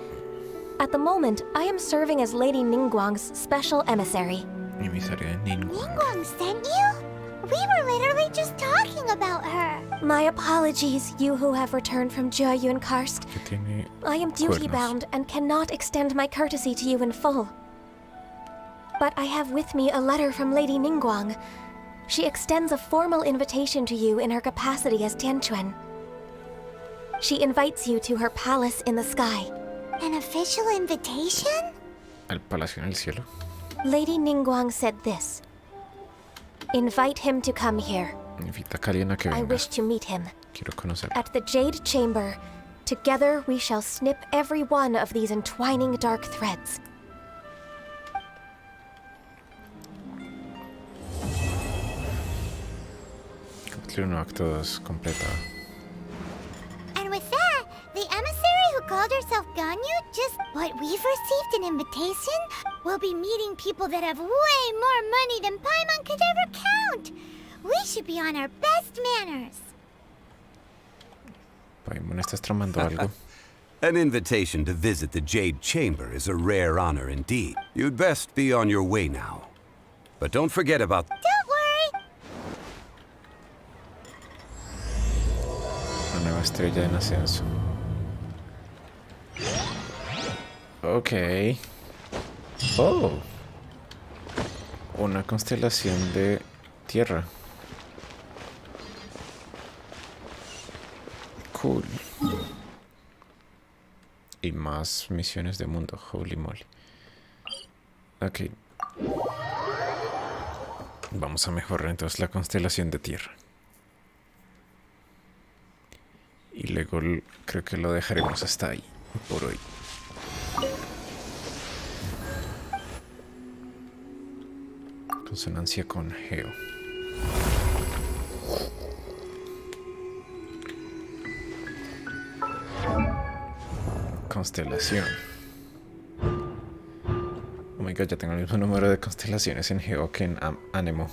At the moment, I am serving as Lady Ningguang's special emissary. Emisario de Ningguang. Ningguang sent you? We were literally just talking about her. My apologies, you who have returned from Jueyun Karst. Que tiene I am duty-bound and cannot extend my courtesy to you in full. But I have with me a letter from Lady Ningguang. She extends a formal invitation to you in her capacity as Tianquan. She invites you to her palace in the sky. An official invitation? al Palacio en el Cielo. Lady Ningguang said this. Invite him to come here. Invita a Kalina que I venga. wish to meet him. Quiero conocerlo. At the Jade Chamber, together we shall snip every one of these entwining dark threads. Capítulo 1, acto 2, completado. And with that, the emissary who called herself Ganyu, just what we've received an invitation, will be meeting people that have way more money than Paimon could ever count. We should be on our best manners. Paimon, ¿estás tramando algo? An invitation to visit the Jade Chamber is a rare honor indeed. You'd best be on your way now. But don't forget about... Don't worry. Una nueva estrella en ascenso. Ok. Oh. Una constelación de tierra. Cool. Y más misiones de mundo. Holy moly. Ok. Vamos a mejorar entonces la constelación de tierra. Y luego creo que lo dejaremos hasta ahí por hoy. Consonancia con Geo. Constelación. Oh my god, ya tengo el mismo número de constelaciones en Geo que en Anemo.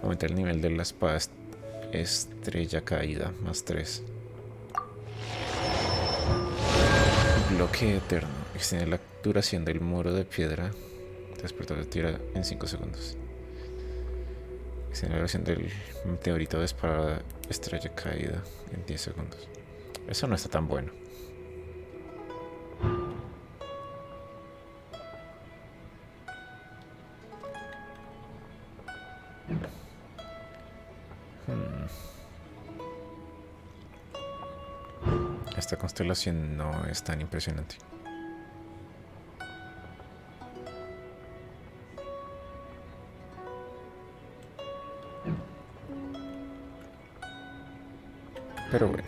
Aumenta el nivel de la espada estrella caída, más 3. Bloque eterno. Extiende la duración del muro de piedra. Despertar de tierra en 5 segundos. Extiende la duración del meteorito de espada estrella caída en 10 segundos. Eso no está tan bueno. Esta constelación no es tan impresionante. Pero bueno.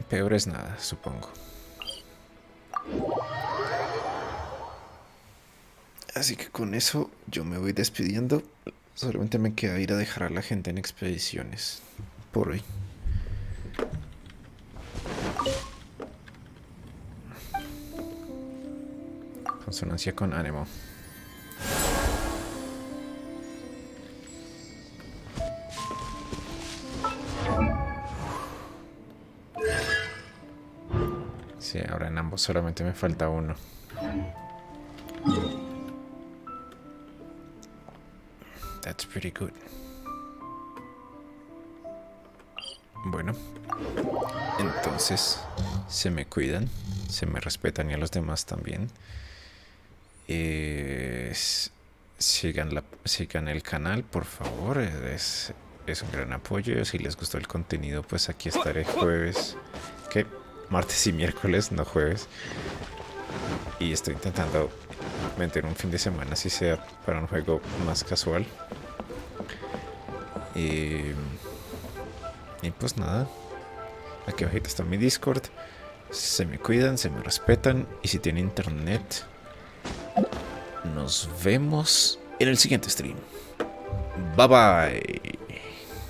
Peor es nada, supongo. Así que con eso yo me voy despidiendo. Solamente me queda ir a dejar a la gente en expediciones por hoy. Consonancia con ánimo. Sí, ahora en ambos solamente me falta uno. That's pretty good. Bueno, entonces se me cuidan, se me respetan y a los demás también. Sigan el canal, por favor. Es un gran apoyo. Si les gustó el contenido, pues aquí estaré jueves. ¿Qué? Martes y miércoles, no jueves. Y estoy intentando meter un fin de semana, si sea para un juego más casual. Y pues nada. Aquí abajito está mi Discord. Se me cuidan, se me respetan. Y si tienen internet, nos vemos en el siguiente stream. Bye bye.